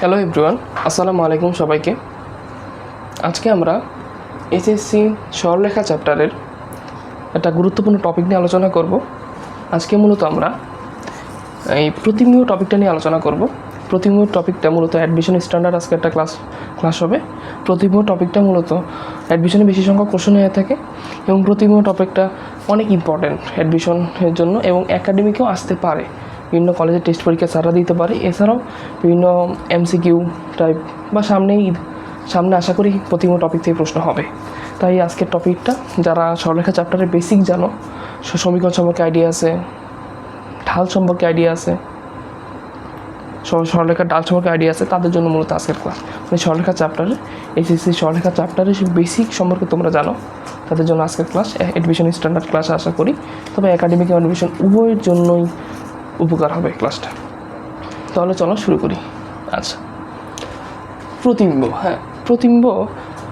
Hello everyone, আসসালামু আলাইকুম সবাইকে। আজকে আমরা এসএসসি সরলরেখা চ্যাপ্টারের একটা গুরুত্বপূর্ণ টপিক নিয়ে আলোচনা করব। আজকে মূলত আমরা এই প্রতিমেয় টপিকটা নিয়ে আলোচনা করব। প্রতিমেয় টপিকটা মূলত অ্যাডমিশন স্ট্যান্ডার্ড আজকে একটা ক্লাস হবে। প্রতিমেয় টপিকটা মূলত অ্যাডমিশনে বেশি সংখ্যক কোশ্চেন হয়ে থাকে এবং প্রতিমেয় টপিকটা অনেক ইম্পর্ট্যান্ট অ্যাডমিশনের জন্য এবং একাডেমিকেও আসতে পারে। বিভিন্ন কলেজে টেস্ট পরীক্ষা সারা দিতে পারে, এছাড়াও বিভিন্ন এমসিকিউ টাইপ বা সামনে আশা করি প্রতিমেয় টপিক থেকে প্রশ্ন হবে। তাই আজকের টপিকটা যারা সরলরেখা চ্যাপ্টারের বেসিক জানো, সমীকরণ সম্পর্কে আইডিয়া আছে, ঢাল সম্পর্কে আইডিয়া আছে, সরলরেখার ঢাল সম্পর্কে আইডিয়া আছে, তাদের জন্য মূলত আজকের ক্লাস। মানে সরলরেখা চ্যাপ্টারে এসএসসি সরলরেখা চ্যাপ্টারের বেসিক সম্পর্কে তোমরা জানো, তাদের জন্য আজকের ক্লাস। অ্যাডমিশন স্ট্যান্ডার্ড ক্লাস আশা করি, তবে একাডেমিক অ্যাডমিশন উভয়ের জন্যই উপকার হবে ক্লাসটা। তাহলে চলো শুরু করি। আচ্ছা, প্রতিবিম্ব। হ্যাঁ, প্রতিবিম্ব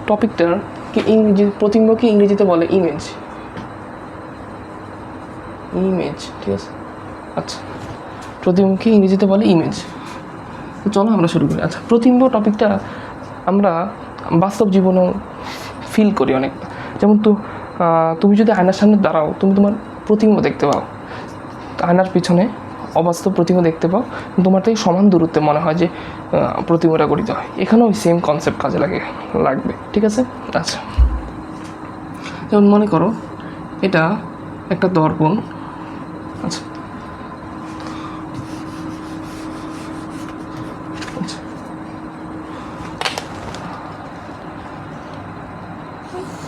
টপিকটার প্রতিবিম্বকে ইংরেজিতে বলে ইমেজ। ঠিক আছে। আচ্ছা, প্রতিবিম্বকে ইংরেজিতে বলে ইমেজ। তো চলো আমরা শুরু করি। আচ্ছা, প্রতিবিম্ব টপিকটা আমরা বাস্তব জীবনেও ফিল করি অনেকটা। যেমন তুমি যদি আয়নার সামনে দাঁড়াও, তুমি তোমার প্রতিবিম্ব দেখতে পাও। আয়নার পিছনে অবাস্তব প্রতিবিম্ব দেখতে পাও, তোমার থেকে সমান দূরত্বে মনে হয় যে প্রতিবিম্বটা গঠিত হয়। এখানেও ওই সেম কনসেপ্ট কাজে লাগবে। ঠিক আছে। আচ্ছা, যেমন মনে করো এটা একটা দর্পণ। আচ্ছা,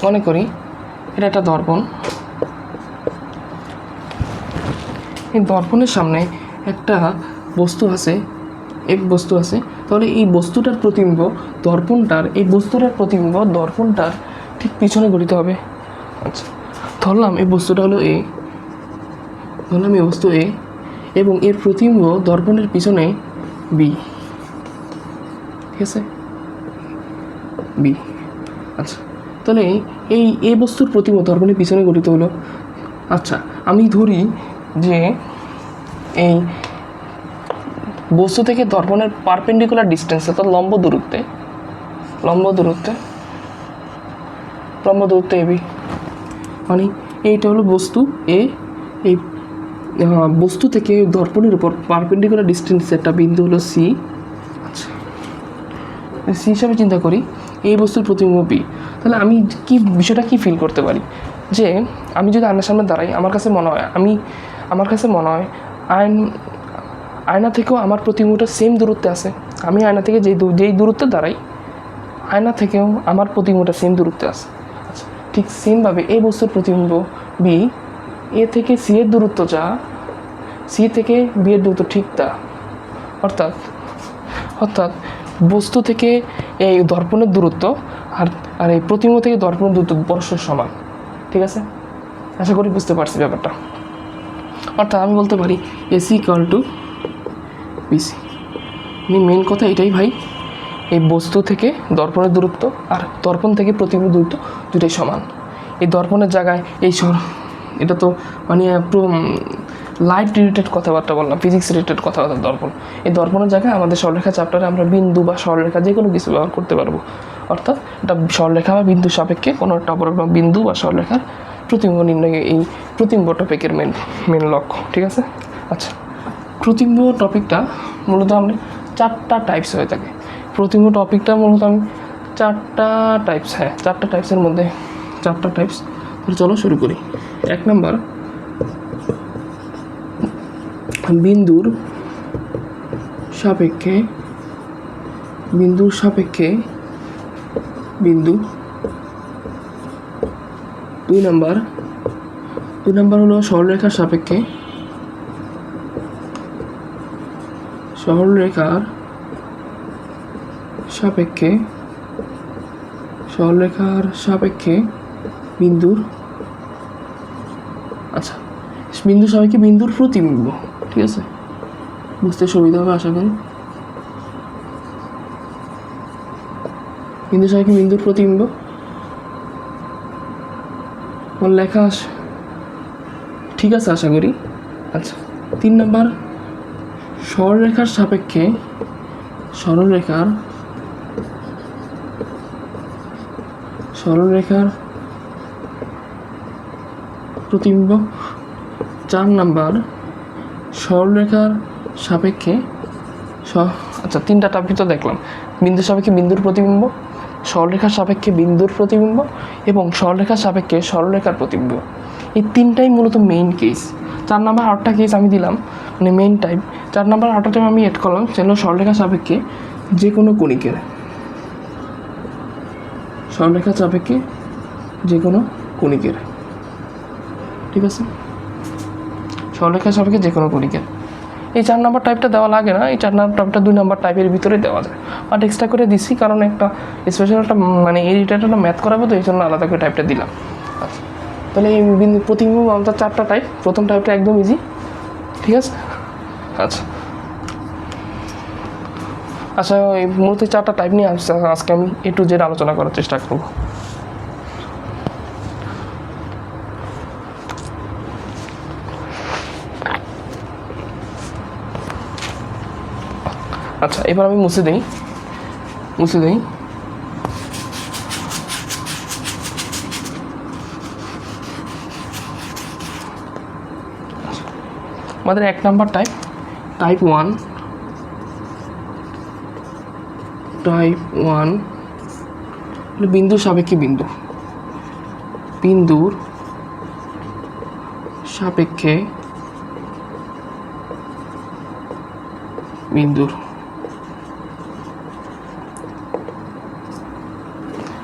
মনে করি এটা একটা দর্পণ। এই দর্পণের সামনে একটা বস্তু আছে, তাহলে এই বস্তুটার প্রতিবিম্ব দর্পণটার ঠিক পিছনে গঠিত হবে। আচ্ছা, ধরলাম এই বস্তুটা হলো এ, এবং এর প্রতিবিম্ব দর্পণের পিছনে বি। ঠিক আছে, বি। আচ্ছা, তাহলে এই বস্তুর প্রতিবিম্ব দর্পণের পিছনে গঠিত হলো। আচ্ছা, আমি ধরি যে এই বস্তু থেকে দর্পণের পারপেন্ডিকুলার ডিস্টেন্স, অর্থাৎ লম্ব দূরত্বে এবি, মানে এইটা হলো বস্তু এ। এই বস্তু থেকে দর্পণের উপর পারপেন্ডিকুলার ডিস্টেন্স একটা বিন্দু হলো সি। আচ্ছা, সি হিসাবে চিন্তা করি এই বস্তুর প্রতিবিম্ব বি। তাহলে আমি বিষয়টা কি ফিল করতে পারি যে আমি যদি আয়নার সামনে দাঁড়াই, আমার কাছে মনে হয় আয়না থেকেও আমার প্রতিবিম্বটা সেম দূরত্বে আছে। আমি আয়না থেকে যেই দূরত্বে দাঁড়াই, আয়না থেকেও আমার প্রতিবিম্বটা সেম দূরত্বে আছে। আচ্ছা, ঠিক সেমভাবে এই বস্তুর প্রতিবিম্ব বি, এ থেকে সি এর দূরত্ব যা, সি থেকে বি এর দূরত্ব ঠিক তা। অর্থাৎ বস্তু থেকে এই দর্পণের দূরত্ব আর এই প্রতিবিম্ব থেকে দর্পণের দূরত্ব পরস্পর সমান। ঠিক আছে, আশা করি বুঝতে পারছি ব্যাপারটা। অর্থাৎ আমি বলতে পারি এসি ইকুয়াল টু বিসি। মেন কথা এটাই ভাই, এই বস্তু থেকে দর্পণের দূরত্ব আর দর্পণ থেকে প্রতিবিম্ব দূরত্ব দুটাই সমান। এই দর্পণের জায়গায় এটা তো মানে লাইট রিলেটেড কথাবার্তা বললাম, ফিজিক্স রিলেটেড কথাবার্তা। এই দর্পণের জায়গায় আমাদের সরলরেখা চ্যাপ্টারে আমরা বিন্দু বা সরলরেখা যে কোনো কিছু ব্যবহার করতে পারবো। অর্থাৎ এটা সরলরেখা বা বিন্দু সাপেক্ষে কোনো একটা অপর বিন্দু বা সরলরেখার প্রতিবিম্ব নির্ণয় এই প্রতিবিম্ব টপিকের মেন লক্ষ্য। ঠিক আছে। আচ্ছা, প্রতিবিম্ব টপিকটা মূলত আমরা চারটা টাইপস হয়ে থাকে। প্রতিবিম্ব টপিকটা মূলত আমি চারটা টাইপসের মধ্যে চারটা টাইপস। চলো শুরু করি। 1 নম্বর, বিন্দুর সাপেক্ষে বিন্দু। 2 নম্বর হলো সরলরেখার সাপেক্ষে বিন্দুর। আচ্ছা, বিন্দুর সাপেক্ষে বিন্দুর প্রতিবিম্ব। ঠিক আছে, বুঝতে সুবিধা হবে আশা করি। বিন্দুর সাপেক্ষে বিন্দুর প্রতিবিম্ব লেখা ঠিক আছে আশা করি। আচ্ছা, 3 নম্বর, সরলরেখার সাপেক্ষে সরলরেখার প্রতিবিম্ব। 4 নাম্বার সরলরেখার সাপেক্ষে আচ্ছা 3টা টপিক তো দেখলাম, বিন্দুর সাপেক্ষে বিন্দুর প্রতিবিম্ব, সরলরেখার সাপেক্ষে বিন্দুর প্রতিবিম্ব এবং সরলরেখার সাপেক্ষে সরলরেখার প্রতিবিম্ব। এই 3টাই মূলত মেইন কেস। 4 নাম্বার 8টা কেস আমি দিলাম, মানে মেইন টাইপ। 4 নাম্বার 8টা টাইপ আমি এড করলাম, সেগুলো সরলরেখার সাপেক্ষে যে কোনো কণিকের, সরলরেখার সাপেক্ষে যে কোনো কণিকের, ঠিক আছে, সরলরেখার সাপেক্ষে যে কোনো কণিকের। এই 4 নাম্বার টাইপটা দেওয়া লাগে না, এই 4 নাম্বার টাইপটা 2 নাম্বার টাইপের ভিতরে দেওয়া যায়, বাট এক্সট্রা করে দিচ্ছি কারণ একটা স্পেশাল একটা মানে এডিটারটা ম্যাথ করাবো, তো এই জন্য আলাদা করে টাইপটা দিলাম। আচ্ছা, তাহলে এই প্রতিবিম্ব আমাদের 4টা টাইপ। প্রথম টাইপটা একদম ইজি, ঠিক আছে। আচ্ছা আচ্ছা, এই মূলত 4টা টাইপ নিয়ে আজকে আমি A to Z আলোচনা করার চেষ্টা করব। আচ্ছা, এবার আমি মুছে দিই। আমাদের 1 নাম্বার টাইপ 1 বিন্দুর সাপেক্ষে বিন্দুর সাপেক্ষে বিন্দুর।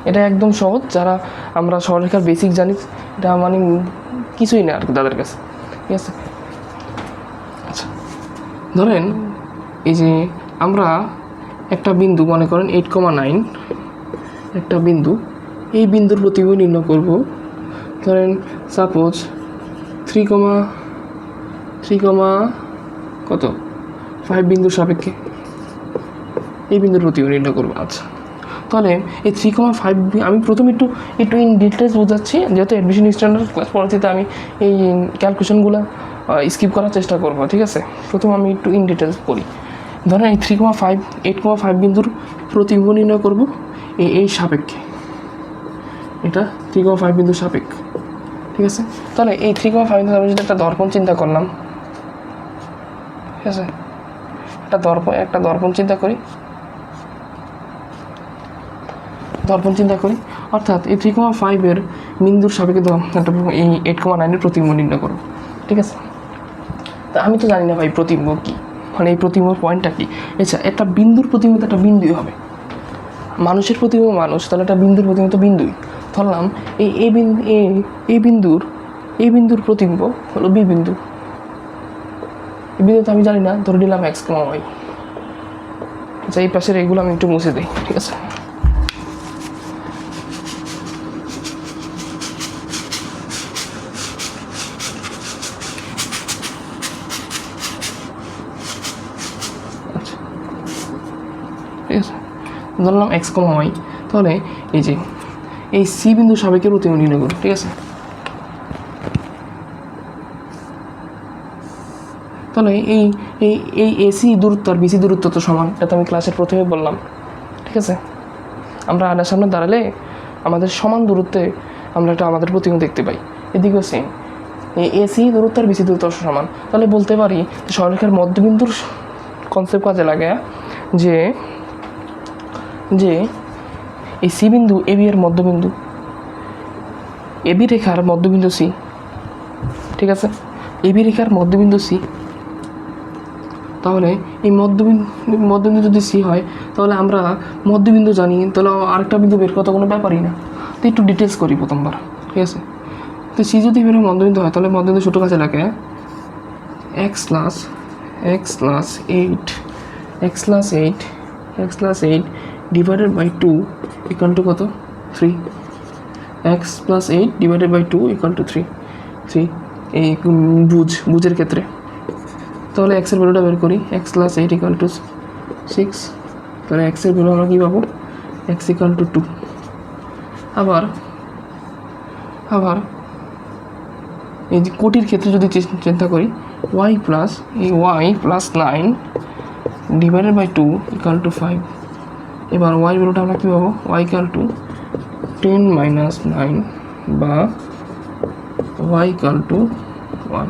এটা একদম সহজ, যারা আমরা সরলরেখার বেসিক জানি, এটা মানে কিছুই না আর কি তাদের কাছে, ঠিক আছে। আচ্ছা, ধরেন এই যে আমরা একটা বিন্দু মনে করেন 8,9 একটা বিন্দু, এই বিন্দুর প্রতিবিম্ব নির্ণয় করব। ধরেন সাপোজ 3,5 বিন্দুর সাপেক্ষে এই বিন্দুর প্রতিবিম্ব নির্ণয় করব। আচ্ছা, তাহলে এই 3,5 আমি প্রথমে একটু ইন ডিটেলস বোঝাচ্ছি, যেহেতু অ্যাডমিশন স্ট্যান্ডার্ড ক্লাস পরবর্তীতে আমি এই ক্যালকুলেশনগুলো স্কিপ করার চেষ্টা করব, ঠিক আছে। প্রথম আমি একটু ইন ডিটেলস পড়ি। ধরেন এই 8,5 বিন্দুর প্রতিবিম্ব নির্ণয় করব এই সাপেক্ষে, এটা 3,5 বিন্দুর সাপেক্ষে, ঠিক আছে। তাহলে এই 3,5 বিন্দু আমি যদি একটা দর্পণ চিন্তা করলাম, ঠিক আছে, একটা দর্পণ চিন্তা করি, অর্থাৎ এই 3,5 বিন্দুর সাপেক্ষে একটা এই 8,9 প্রতিবিম্ব নির্ণয় করব, ঠিক আছে। তা আমি তো জানি না ভাই প্রতিবিম্ব কী, মানে এই প্রতিবিম্ব পয়েন্টটা কী। আচ্ছা, একটা বিন্দুর প্রতিবিম্ব তো একটা বিন্দুই হবে, মানুষের প্রতিবিম্ব মানুষ, তাহলে একটা বিন্দুর প্রতিবিম্ব তো বিন্দুই। ধরলাম এই বিন্দুর প্রতিবিম্ব হলো বি বিন্দু। এই বিন্দু তো আমি জানি না, ধরে নিলাম x, y। আচ্ছা, এই পাশের এইগুলো আমি একটু মুছে দিই, ঠিক আছে। ঠিক আছে, ধরলাম x, y। তাহলে এই যে এই সি বিন্দু সাপেক্ষে প্রতিবিম্ব নির্ণয় করব, ঠিক আছে। তাহলে এই এসি দূরত্ব আর বিসি দূরত্ব তো সমান, এটা তো আমি ক্লাসের প্রথমে বললাম, ঠিক আছে। আমরা আয়নার সামনে দাঁড়ালে আমাদের সমান দূরত্বে আমরা এটা আমাদের প্রতিবিম্ব দেখতে পাই, এদিকেও সেম। এই এসি দূরত্ব আর বিসি দূরত্ব সমান, তাহলে বলতে পারি যে সরলরেখার মধ্যবিন্দুর কনসেপ্ট কাজে লাগে যে এই সি বিন্দু এবি এর মধ্যবিন্দু, এবি রেখার মধ্যবিন্দু সি, ঠিক আছে, এবি রেখার মধ্যবিন্দু সি। তাহলে এই মধ্যবিন্দু যদি সি হয়, তাহলে আমরা মধ্যবিন্দু জানি, তাহলে আরেকটা বিন্দু বের করা কোনো ব্যাপারই না। তো একটু ডিটেলস করি প্রথমবার, ঠিক আছে। তো সি যদি বের মধ্যবিন্দু হয়, তাহলে মধ্যবিন্দু ছোটো কাজে লাগে x + 8 divided by 2 equal to কত? 3। x + 8 divided by 2 equal to 3। এই বুঝের ক্ষেত্রে তাহলে x এর ভ্যালুটা বের করি, x + 8 ইকুয়াল টু 6। তাহলে x এর ভ্যালু আমরা কী পাবো? x equal to 2। আবার এই যে কোটির ক্ষেত্রে যদি চিন্তা করি, y + 9 divided by 2 equal to 5। এবার ওয়াই ভ্যালুটা আমরা কী পাবো, ওয়াই ইকুয়াল টু 10 মাইনাস 9 বা ওয়াই ইকুয়াল টু 1।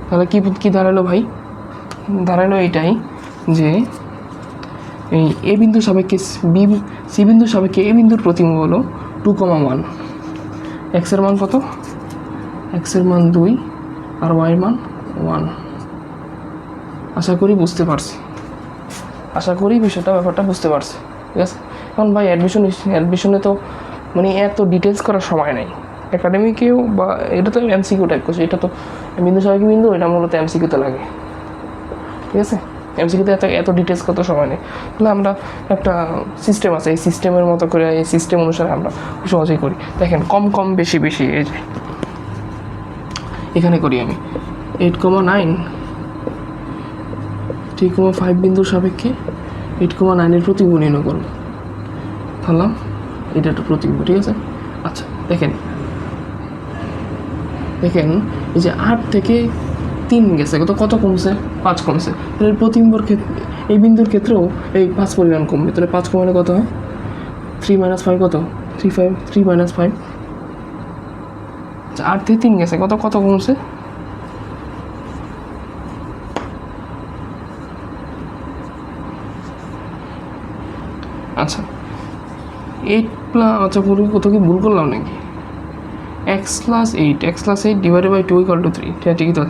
তাহলে কী দাঁড়ালো ভাই, দাঁড়ালো এটাই যে এই এ বিন্দু সাপেক্ষে সি বিন্দু সাপেক্ষে এ বিন্দুর প্রতিবিম্ব হলো 2,1। এক্সের মান কত, এক্সের মান 2 আর ওয়াইয়ের মান 1। আশা করি বুঝতে পারছি, আশা করি ব্যাপারটা বুঝতে পারছি, ঠিক আছে। এখন ভাই অ্যাডমিশনে তো মানে এত ডিটেলস করার সময় নেই একাডেমিকেও, বা এটা তো এমসিকিউ টাইপ করছে, এটা তো বিন্দু সাপেক্ষে বিন্দু, এটা মূলত এমসিকিউতে লাগে, ঠিক আছে। এমসিকিউতে এত ডিটেলস কত সময় নেই। তাহলে আমরা একটা সিস্টেম আছে, এই সিস্টেমের মতো করে, এই সিস্টেম অনুসারে আমরা সহজেই করি। দেখেন কম বেশি এই যে এখানে করি আমি 8,9 3,5 বিন্দুর সাপেক্ষে 8,9 প্রতিবিম্ব নির্ণয় করবো। ধরলাম এটা একটা প্রতিবিম্ব, ঠিক আছে। আচ্ছা দেখেন এই যে 8 থেকে 3 গেছে, কত কমছে, 5 কমছে। তাহলে প্রতিবিম্বর ক্ষেত্রে এই বিন্দুর ক্ষেত্রেও এই 5 পরিমাণ কমবে। তাহলে 5 কমালে কত হয়, 3 - 5 কত, 3 - 5। আচ্ছা 8 থেকে 3 গেছে, কত কমছে, আচ্ছা 8 আচ্ছা কত কি ভুল করলাম নাকি, x+8 ডিভাইডেড বাই 2 = 3, ঠিকই তো।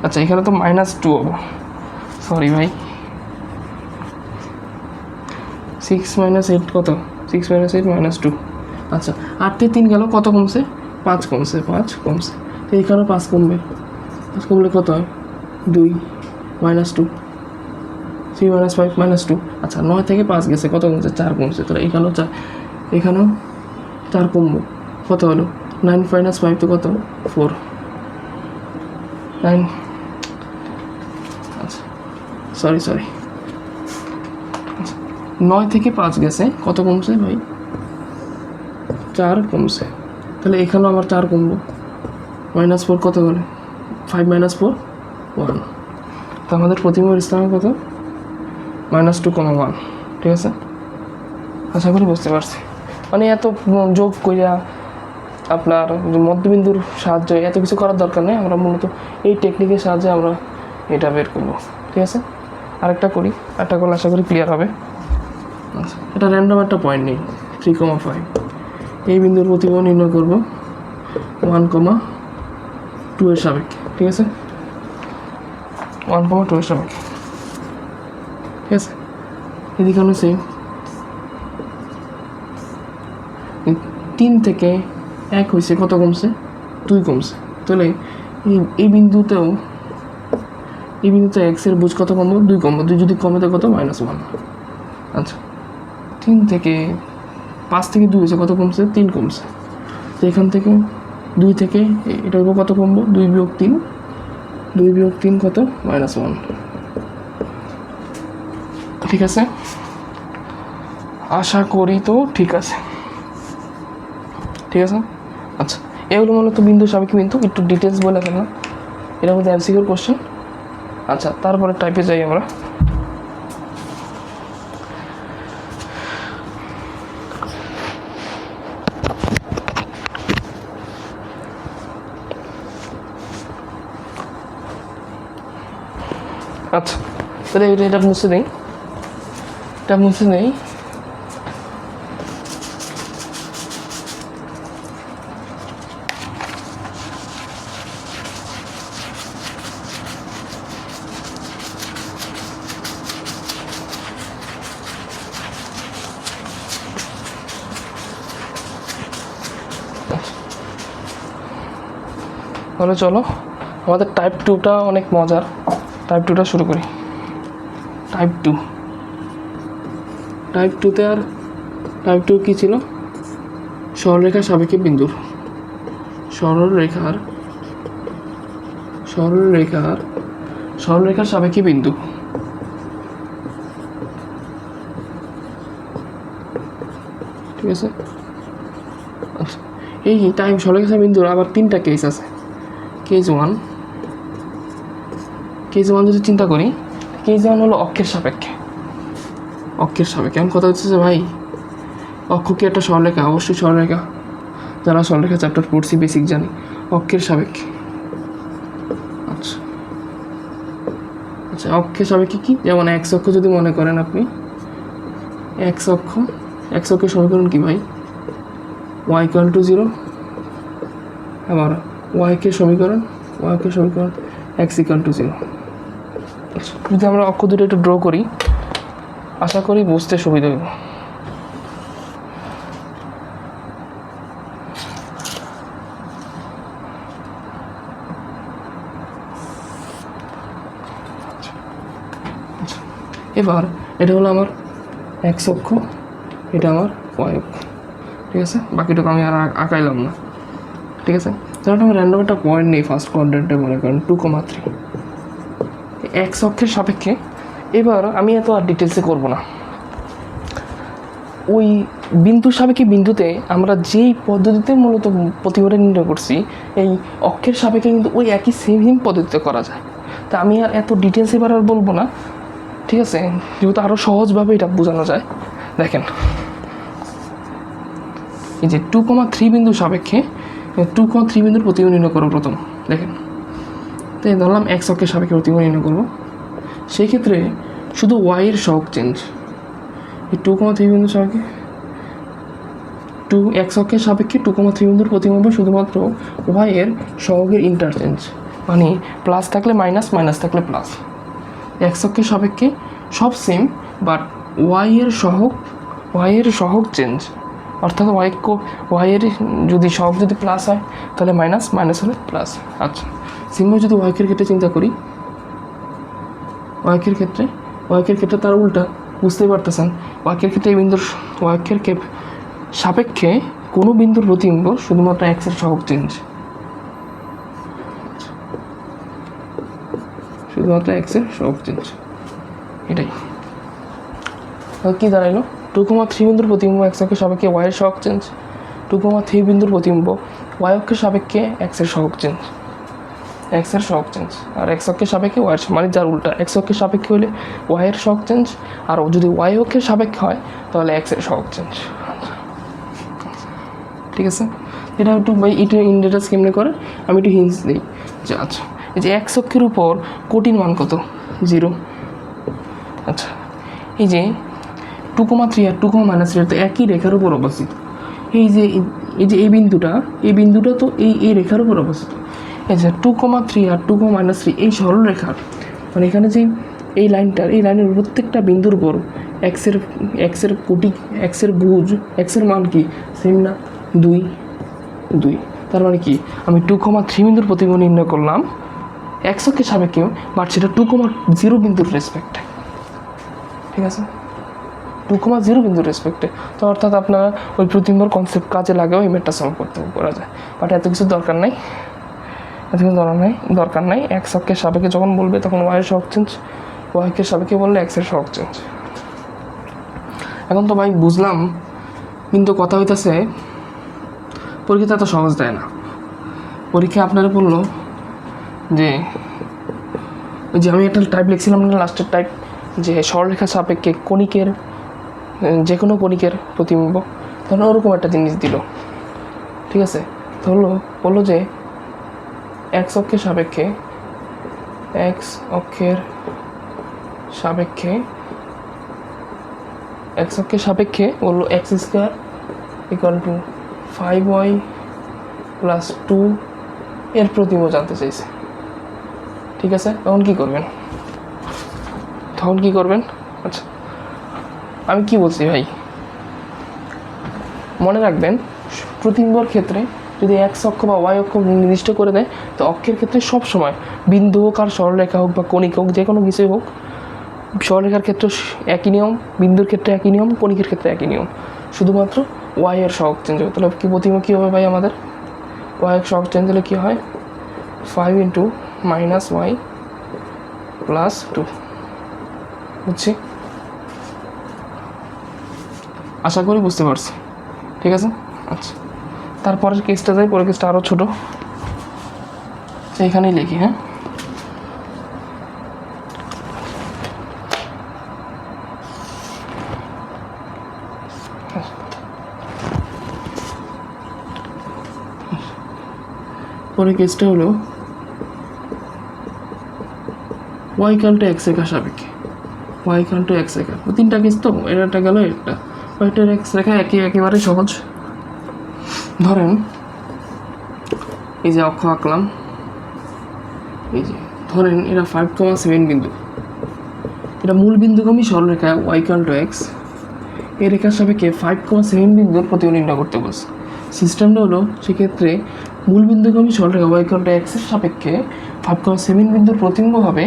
আচ্ছা এখানে তো -2 হবো, সরি ভাই। 6 - 8 কত, 6 - 8 -2। আচ্ছা 8 থেকে 3 গেল, কত কমছে, 5 কমছে, 5 কমছে। তো এখানেও 5 কমবে, 5 কমলে কত হয়, 2 -2, 3 - 5 -2। আচ্ছা 9 থেকে 5 গেছে, কত কমছে, 4 কমছে। তাহলে এখানেও 4 কমবো, কত হলো, 9 - 5 তো কত, 4, 9। আচ্ছা সরি আচ্ছা 9 থেকে 5 গেছে, কত কমছে ভাই, 4 কমছে। তাহলে এখানেও আমার 4 কমবো, -4 কত হলো, 5 - 4 1। তো আমাদের প্রতিবিম্বের স্থানাঙ্ক কত, -2,1, ঠিক আছে। আশা করি বুঝতে পারছি। মানে এত যোগ কইরা আপনার মধ্যবিন্দুর সাহায্যে এত কিছু করার দরকার নেই, আমরা মূলত এই টেকনিকের সাহায্যে আমরা এটা বের করবো, ঠিক আছে। আরেকটা করলে আশা করি ক্লিয়ার হবে। আচ্ছা এটা র্যান্ডম একটা পয়েন্ট নেই, 3,5 এই বিন্দুর প্রতিবিম্ব নির্ণয় করব 1,2 এর সাপেক্ষে, ঠিক আছে, 1,2 এর সাপেক্ষে, ঠিক আছে। এদিকে আমরা সেম 3 থেকে 1 হয়েছে, কত কমছে, 2 কমছে। তাহলে এই বিন্দুতে এক্সের বুঝ কত কমবো, 2 কমবো, 2 যদি কমে তো কত, -1। আচ্ছা 3 থেকে 5 থেকে 2 হয়েছে, কত কমছে, 3 কমছে। তো এখান থেকে 2 থেকে এটা কত কমবো, 2 - 3 কত, -1, ঠিক আছে। আশা করি তো ঠিক আছে, ঠিক আছে। আচ্ছা এগুলো মূলত বিন্দু সাপেক্ষে বিন্দু, একটু ডিটেলস বলে ফেললাম, এটার মধ্যে এমসিকিউর কোশ্চেন। আচ্ছা তারপরে টাইপে যাই আমরা। আচ্ছা তাহলে এটা মুছে নেই, তাহলে চলো আমাদের টাইপ 2টা অনেক মজার, টাইপ 2টা শুরু করি। টাইপ 2তে আর টাইপ 2 কী ছিল, সরলরেখার সাপেক্ষে বিন্দুর, সরলরেখার সাপেক্ষে বিন্দু, ঠিক আছে। আচ্ছা এই সরলরেখার বিন্দুর আবার 3টা কেস আছে। কেস ওয়ান যদি চিন্তা করি, কেস যেমন হলো অক্ষের সাপেক্ষে, এখন কথা হচ্ছে যে ভাই অক্ষ কি একটা সরলরেখা? অবশ্যই সরলরেখা, যারা সরলরেখা চ্যাপ্টার পড়ছি বেসিক জানি। অক্ষের সাপেক্ষে, আচ্ছা আচ্ছা, অক্ষের সাপেক্ষে কি? যেমন এক্স অক্ষ যদি মনে করেন আপনি, এক্স অক্ষের সমীকরণ কি ভাই? ওয়াই ইকুয়াল টু 0, আবার ওয়াইকে সমীকরণ এক্স ইকুয়াল টু 0। আচ্ছা, যদি আমরা অক্ষ দুটো একটু ড্র করি, আশা করি বুঝতে সুবিধা হবে। এবার এটা হলো আমার এক্স অক্ষ, এটা আমার ওয়াই অক্ষ, ঠিক আছে? বাকিটুকু আমি আর আঁকাইলাম না, ঠিক আছে? ধরুন আমি র্যান্ডম একটা পয়েন্ট নেই, ফার্স্ট কোয়াড্রেন্টে মনে করেন 2,3 এক্স অক্ষের সাপেক্ষে। এবার আমি এত আর ডিটেলসে করব না, ওই বিন্দুর সাপেক্ষে বিন্দুতে আমরা যেই পদ্ধতিতে মূলত প্রতিবারে নির্ণয় করছি, এই অক্ষের সাপেক্ষে কিন্তু ওই একই সেম পদ্ধতিতে করা যায়। তা আমি আর এত ডিটেলস এবার আর বলবো না, ঠিক আছে? যেহেতু আরও সহজভাবে এটা বোঝানো যায়। দেখেন, এই যে 2,3 বিন্দুর সাপেক্ষে 2,3 বিন্দুর প্রতিবিম্ব নির্ণয় করবো প্রথম। দেখেন, তাই ধরলাম এক্স অক্ষের সাপেক্ষে প্রতিবিম্ব নির্ণয় করবো। সেই ক্ষেত্রে শুধু ওয়াইয়ের সহগ চেঞ্জ, এই 2,3 বিন্দুর সাপেক্ষে এক্স অক্ষের সাপেক্ষে 2,3 বিন্দুর প্রতিবিম্ব শুধুমাত্র ওয়াইয়ের সহগের ইন্টারচেঞ্জ, মানে প্লাস থাকলে মাইনাস, মাইনাস থাকলে প্লাস। এক্স অক্ষের সাপেক্ষে সব সেম, বাট ওয়াইয়ের সহগ চেঞ্জ, অর্থাৎ ওয়াইয়ের যদি সহগ যদি প্লাস হয় তাহলে মাইনাস, মাইনাস হলে প্লাস। আচ্ছা, সিম্বল যদি ওয়াইকের ক্ষেত্রে চিন্তা করি, ওয়াইকের ক্ষেত্রে তার উল্টা, বুঝতেই পারতেছেন। ওয়াইকের ক্ষেত্রে এই বিন্দুর ওয়াইকের সাপেক্ষে কোনো বিন্দুর প্রতিবিম্ব শুধুমাত্র এক্সের সহগ চেঞ্জ, শুধুমাত্র এক্সের সহগ চেঞ্জ, এটাই। কী দাঁড়াইলো? 2,3 বিন্দুর প্রতিবিম্ব এক্স অক্ষের সাপেক্ষে ওয়াইয়ের সহগ চেঞ্জ, 2,3 বিন্দুর প্রতিবিম্ব ওয়াই অক্ষের সাপেক্ষে এক্সের সহগ চেঞ্জ, আর এক্স অক্ষের সাপেক্ষে ওয়াইয়ের, মানে যার উল্টা, এক্স অক্ষের সাপেক্ষে হলে ওয়াইয়ের সহগ চেঞ্জ, আর যদি ওয়াই অক্ষের সাপেক্ষে হয় তাহলে এক্সের সহগ চেঞ্জ, ঠিক আছে? এটা একটু ভাই এটা ইন ডিটেলস কেমনে করে আমি একটু হিন্টস দিই যে, আচ্ছা, এই যে এক্স অক্ষের উপর কোটির মান কত? 0। আচ্ছা, এই যে 2,3 আর 2,-3 তো একই রেখার উপর অবস্থিত। এই যে এই বিন্দুটা তো এই রেখার উপর অবস্থিত। এই যে 2,3 আর 2,-3 এই সরল রেখার, মানে এখানে যে এই লাইনের প্রত্যেকটা বিন্দুর উপর এক্সের কোটি, এক্সের ভুজ, এক্সের মান কি সেম না? 2। তার মানে কি, আমি 2,3 বিন্দুর প্রতিবিম্ব নির্ণয় করলাম এক্স অক্ষের সাপেক্ষে, বাট সেটা 2,0 বিন্দুর রেসপেক্টে, ঠিক আছে? 2,0 বিন্দুর রেসপেক্টে। তো অর্থাৎ আপনারা ওই প্রতিবিম্বর কনসেপ্ট কাজে লাগাও এই ম্যাথটা সলভ করা যায়, বাট এত কিছু দরকার নাই। এক্স অক্ষের সাপেক্ষে যখন বলবে তখন ওয়াইয়ের সহগ চেঞ্জ, ওয়াই অক্ষের সাপেক্ষে বললে এক্সের সহগ চেঞ্জ। এখন তো ভাই বুঝলাম, কিন্তু কথা হইতেছে পরীক্ষা এত সহজ দেয় না। পরীক্ষা আপনারা বললো যে ওই যে আমি একটা টাইপ লিখছিলাম না, লাস্টের টাইপ, যে সরলরেখার সাপেক্ষে কণিকের, যে কোনো কণিকের প্রতিবিম্ব, ধরুন ওরকম একটা জিনিস দিল, ঠিক আছে? তো বললো যে এক্স অক্ষের সাপেক্ষে বললো x square equal two 5y plus 2 এর প্রতিবিম্ব জানতে চাইছে, ঠিক আছে? তখন কি করবেন? আচ্ছা, আমি কি বলছি ভাই, মনে রাখবেন প্রতিবিম্বর ক্ষেত্রে যদি এক্স অক্ষ বা ওয়াই অক্ষ নির্দিষ্ট করে দেয়, তো অক্ষের ক্ষেত্রে সব সময় বিন্দু হোক আর সরলরেখা হোক বা কণিক হোক, যে কোনো কিছুই হোক, সরলরেখার ক্ষেত্রে একই নিয়ম, বিন্দুর ক্ষেত্রে একই নিয়ম, কণিকের ক্ষেত্রে একই নিয়ম, শুধুমাত্র ওয়াইয়ের সহগ চেঞ্জ হবে। তাহলে কি প্রতিবিম্ব কী হবে ভাই আমাদের? ওয়াইয়ের সহগ চেঞ্জ হলে কী হয়? 5 × -y প্লাস 2, বুঝছি? আশা করি বুঝতে পারছি, ঠিক আছে? আচ্ছা, তারপরের কেসটা যাই, পরের কেসটা আরও ছোটো, সেইখানেই লিখি। হ্যাঁ, পরে কেসটা হলো ওয়াই ইকুয়াল টু এক্স রেখার সাপেক্ষে, ওয়াই ইকুয়াল টু এক্স রেখা। তিনটা কেস তো, এটা গেল একটা। ওয়াইটার এক্স রেখা একেবারে সহজ। ধরেন এই যে অক্ষ আঁকলাম, এই যে ধরেন এটা 5,7 বিন্দু, এটা মূল বিন্দুগামী সরলরেখা ওয়াই ইকুয়াল টু এক্স, এই রেখার সাপেক্ষে 5,7 বিন্দুর প্রতিবিম্ব নির্ণয় করতে বলছে। সিস্টেমটা হলো সেক্ষেত্রে মূল বিন্দুগামী সরলরেখা ওয়াই ইকুয়াল টু এক্সের সাপেক্ষে 5,7 বিন্দুর প্রতিবিম্ব হবে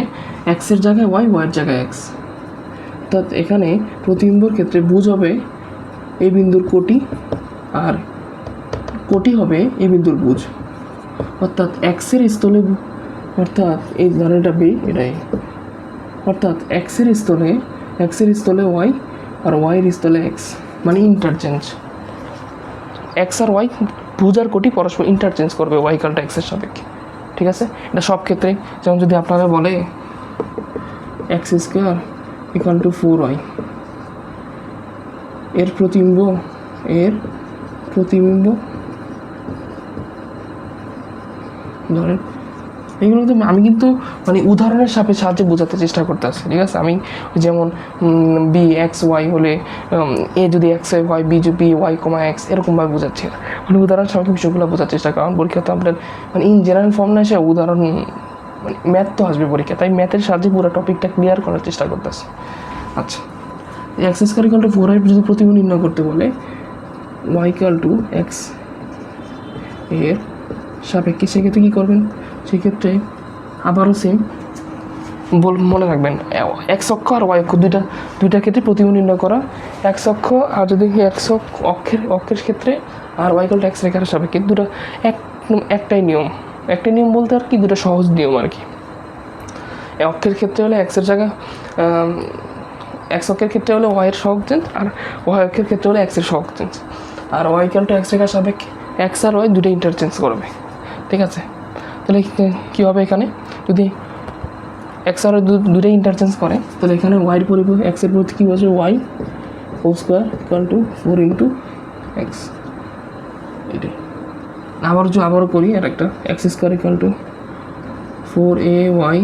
এক্সের জায়গায় ওয়াই, ওয়াইয়ের জায়গায় এক্স। অর্থাৎ এখানে প্রতিবিম্বর ক্ষেত্রে ভুজ হবে এই বিন্দুর কোটি, আর কোটি হবে এই বিন্দুর ভুজ। অর্থাৎ এক্সের স্থলে, অর্থাৎ এই ধরেন এটা বি, এটাই, অর্থাৎ এক্সের স্থলে ওয়াই আর ওয়াইয়ের স্থলে এক্স, মানে ইন্টারচেঞ্জ। এক্স আর ওয়াই ভুজ আর কোটি পরস্পর ইন্টারচেঞ্জ করবে ওয়াই ইকুয়াল টু এক্সের সাপেক্ষে। ঠিক আছে, এটা সব ক্ষেত্রেই। যেমন যদি আপনারা বলে x square equal two 4y, এর প্রতিবিম্ব ধরেন এইগুলো তো আমি কিন্তু মানে উদাহরণের সাহায্যে বোঝাতে চেষ্টা করতেছি। ঠিক আছে, আমি যেমন বি এক্স ওয়াই হলে এ যদি x Y, B y comma x, এরকমভাবে বোঝাচ্ছি। মানে উদাহরণ সাপেক্ষে বিষয়গুলো বোঝার চেষ্টা করা। কারণ পরীক্ষা তো আপনার মানে ইন জেনারেল ফর্ম না এসে উদাহরণ, মানে ম্যাথ তো আসবে পরীক্ষা, তাই ম্যাথের সাহায্যে পুরো টপিকটা ক্লিয়ার করার চেষ্টা করতেছি। আচ্ছা, x square equal two 4y যদি প্রতিবিম্ব নির্ণয় করতে বলে ওয়াই ইকুয়াল টু এক্স এর সাপেক্ষে, সেক্ষেত্রে কী করবেন? সেক্ষেত্রে আবারও সেম মনে রাখবেন, এক্স অক্ষ আর ওয়াই অক্ষ দুইটা ক্ষেত্রে প্রতিবিম্ব নির্ণয় করা। এক্স অক্ষ আর যদি এক্স অক্ষের ক্ষেত্রে আর ওয়াই ইকুয়াল টু এক্স রেখার সাপেক্ষে দুটো একটাই নিয়ম বলতে আর কি, দুটো সহজ নিয়ম আর কি। অক্ষের ক্ষেত্রে হলে এক্সের জায়গায় এক্স অক্ষের ক্ষেত্রে হলে ওয়াইয়ের সহগ চেঞ্জ, আর ওয়াই অক্ষের ক্ষেত্রে হলে এক্সের সহগ চেঞ্জ। আর ওয়াই ইকুয়াল টু এক্স রেখার সাপেক্ষে এক্স আর ওয়াই দুটো ইন্টারচেঞ্জ করবে। ঠিক আছে, তাহলে কী হবে এখানে, যদি এক্স আর দুটোই ইন্টারচেঞ্জ করে তাহলে এখানে ওয়াইয়ের পরিবর্তে এক্সের পরিবর্তে কী বসবে, y whole square equal to 4 into x. এটাই আবারও করি আর একটা, x square equal two 4ay,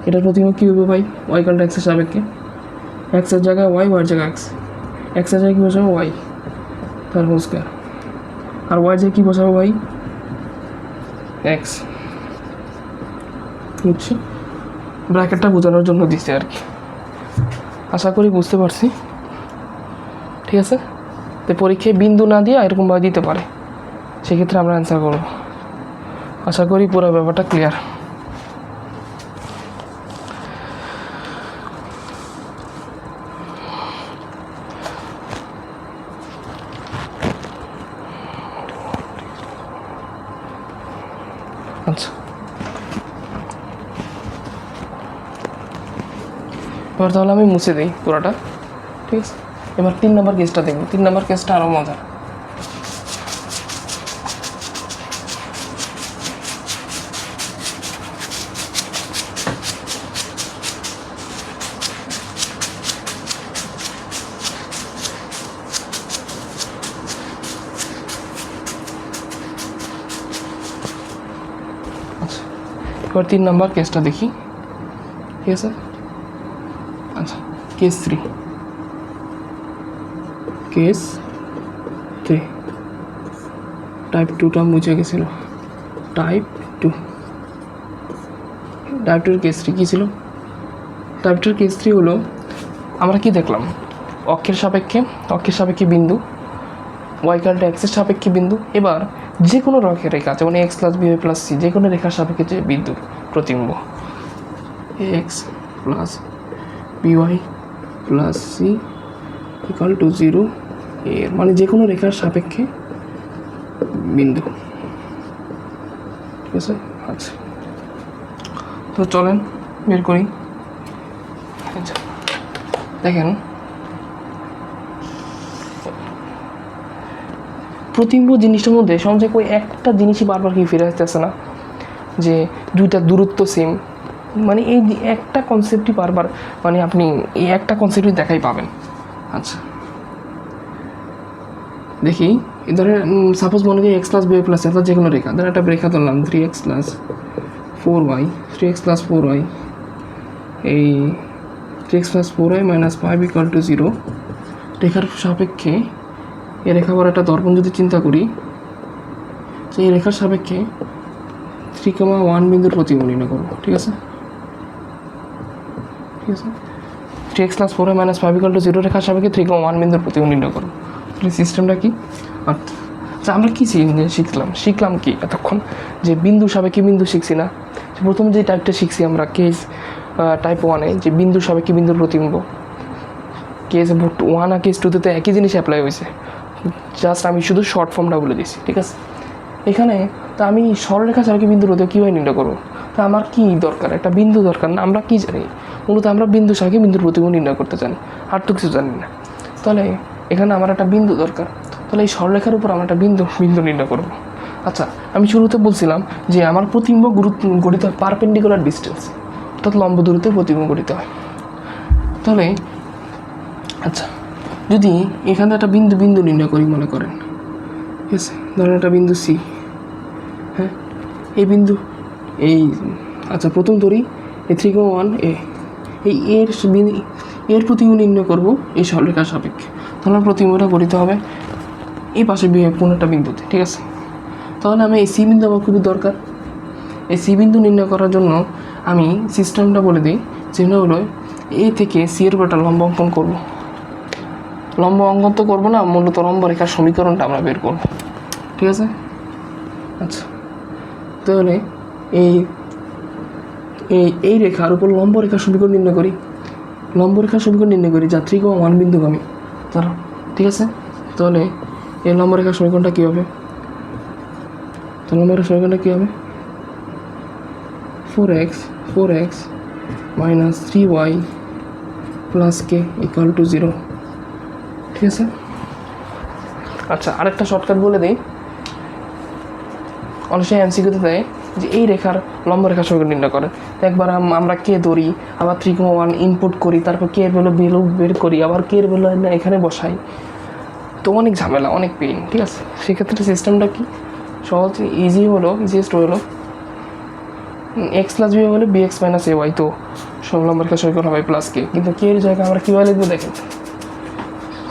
এটার প্রতিবিম্ব কী হবে ভাই, ওয়াই ইকুয়াল টু এক্সের সাপেক্ষে এক্সের জায়গায় ওয়াই, ওয়াইয়ের জায়গায় এক্স, এক্সের জায়গায় কী বসাবো, ওয়াই তার হোল স্কোয়ার, আর ওয়াইয়ের জায়গায় কী বসাবো, ওয়াই এক্স। বুঝছি, ব্র্যাকেটটা বোঝানোর জন্য দিচ্ছে আর কি। আশা করি বুঝতে পারছি। ঠিক আছে, তো পরীক্ষায় বিন্দু না দিয়ে এরকমভাবে দিতে পারে, সেক্ষেত্রে আমরা অ্যান্সার করব। আশা করি পুরো ব্যাপারটা ক্লিয়ার। আচ্ছা, এবার তাহলে আমি মুছে দিই পুরোটা। ঠিক আছে, এবার 3 নম্বর কেসটা দেখব। 3 নম্বর কেসটা আরও মজা। আচ্ছা, এবার 3 নম্বর কেসটা দেখি। ঠিক আছে, আচ্ছা, কেস 3 টাইপ 2টা মুছে গেছিল। টাইপ 2 কেস 3 কী ছিল? টাইপ 2 কেস 3 হলো, আমরা কি দেখলাম, অক্ষের সাপেক্ষে বিন্দু, ওয়াই ইকুয়াল টু এক্সের সাপেক্ষে বিন্দু। এবার যে কোনো রেখা, যেমন x plus b y plus c, যে কোনো রেখার সাপেক্ষে যে বিন্দু প্রতিবিম্ব x plus b y plus c equal to 0, এর মানে যে কোনো রেখার সাপেক্ষে বিন্দু। ঠিক আছে, আচ্ছা, তো চলেন বের করি। আচ্ছা, দেখেন প্রতিবিম্ব জিনিসটার মধ্যে সবচেয়ে কই একটা জিনিসই বারবার কি ফিরে আসতেছে না, যে দুইটা দূরত্ব সেম। মানে এই একটা কনসেপ্টই বারবার, মানে আপনি এই একটা কনসেপ্টই দেখাই পাবেন। আচ্ছা, দেখি ধরে সাপোজ মনে করি এক্স প্লাস বি প্লাস অর্থাৎ যে কোনো রেখা, ধরে একটা রেখা ধরলাম 3x plus 4y, 3x plus 4y, এই 3x plus 4y minus 5 equal to 0 রেখার সাপেক্ষে এই রেখা বড় একটা দর্পণ যদি চিন্তা করি, তো এই রেখার সাপেক্ষে 3,1 বিন্দুর প্রতিবিম্ব নির্ণয় করবো। ঠিক আছে, ঠিক আছে, 3x plus 4y minus 5 equal to 0 রেখার সাপেক্ষে 3,1 বিন্দুর প্রতিবিম্ব নির্ণয় করবো। সিস্টেমটা কি? আচ্ছা, আমরা কী শিখলাম কি এতক্ষণ? যে বিন্দু সাপেক্ষে বিন্দু শিখছি না? প্রথম যে টাইপটা শিখছি আমরা কেস টাইপ 1-এ, যে বিন্দু সাপেক্ষে বিন্দুর প্রতিবিম্ব, কেস 1 আর কেস 2-তে তো একই জিনিস অ্যাপ্লাই হয়েছে, জাস্ট আমি শুধু শর্ট ফর্মটা বলে দিয়েছি। ঠিক আছে, এখানে তো আমি সরলরেখা সাপেক্ষে বিন্দুর প্রতিবিম্ব কীভাবে নির্ণয় করবো? তা আমার কি দরকার? একটা বিন্দু দরকার না? আমরা কি জানি? মূলত আমরা বিন্দু সাপেক্ষে বিন্দুর প্রতিবিম্ব নির্ণয় করতে জানি, আর তো কিছু জানি না। তাহলে এখানে আমার একটা বিন্দু দরকার, তাহলে এই সরলরেখার উপর আমরা একটা বিন্দু নির্ণয় করব। আচ্ছা, আমি শুরুতে বলছিলাম যে আমার প্রতিবিম্ব গঠিত হয় পারপেন্ডিকুলার ডিস্টেন্স, অর্থাৎ লম্ব দূরত্বে প্রতিবিম্ব গঠিত হয়। তাহলে আচ্ছা, যদি এখানে একটা বিন্দু নির্ণয় করি মনে করেন, ঠিক আছে, ধরেন একটা বিন্দু সি, হ্যাঁ, এই বিন্দু এই আচ্ছা প্রথম ধরি এই 3,1 এই এর প্রতিবিম্ব নির্ণয় করব এই সরলরেখার সাপেক্ষে। তাহলে প্রতিবিম্বটা গঠিত হবে এই পাশে কোনো একটা বিন্দুতে। ঠিক আছে, তাহলে আমি এই সি বিন্দু আমার খুবই দরকার। এই সি বিন্দু নির্ণয় করার জন্য আমি সিস্টেমটা বলে দিই, যেটা হলো এ থেকে সি এর উপর একটা লম্ব অঙ্কন করব। লম্ব অঙ্কন তো করবো না, মূলত লম্ব রেখার সমীকরণটা আমরা বের করব। ঠিক আছে, আচ্ছা, তাহলে এই রেখার উপর লম্ব রেখার সমীকরণ নির্ণয় করি, যা 3,1 বিন্দুগামী ধরো। ঠিক আছে, তাহলে এই লম্ব রেখার সমীকরণটা কী হবে? তো লম্ব রেখার সমীকরণটা কী হবে? 4x minus 3y plus K equal to 0। ঠিক আছে, আচ্ছা, আরেকটা শর্টকাট বলে দিই। অনেক সময় এমসিকিউতে দেয় যে এই রেখার লম্ব রেখার সমীকরণ নির্ণয় করে, একবার আমরা কে ধরি, আবার 3,1 ইনপুট করি, তারপর কে এর ভ্যালু বের করি, আবার কে এর ভ্যালু এখানে বসাই, তো অনেক ঝামেলা, অনেক পেইন। ঠিক আছে, সেক্ষেত্রে সিস্টেমটা কি সহজ, ইজিয়েস্ট হলো এক্স প্লাস বি হলে bx মাইনাস ay, তো সব লম্ব রেখার সমীকরণ হবে প্লাস কে, কিন্তু কে এর জায়গায় আমরা কীভাবে লিখবো দেখেন।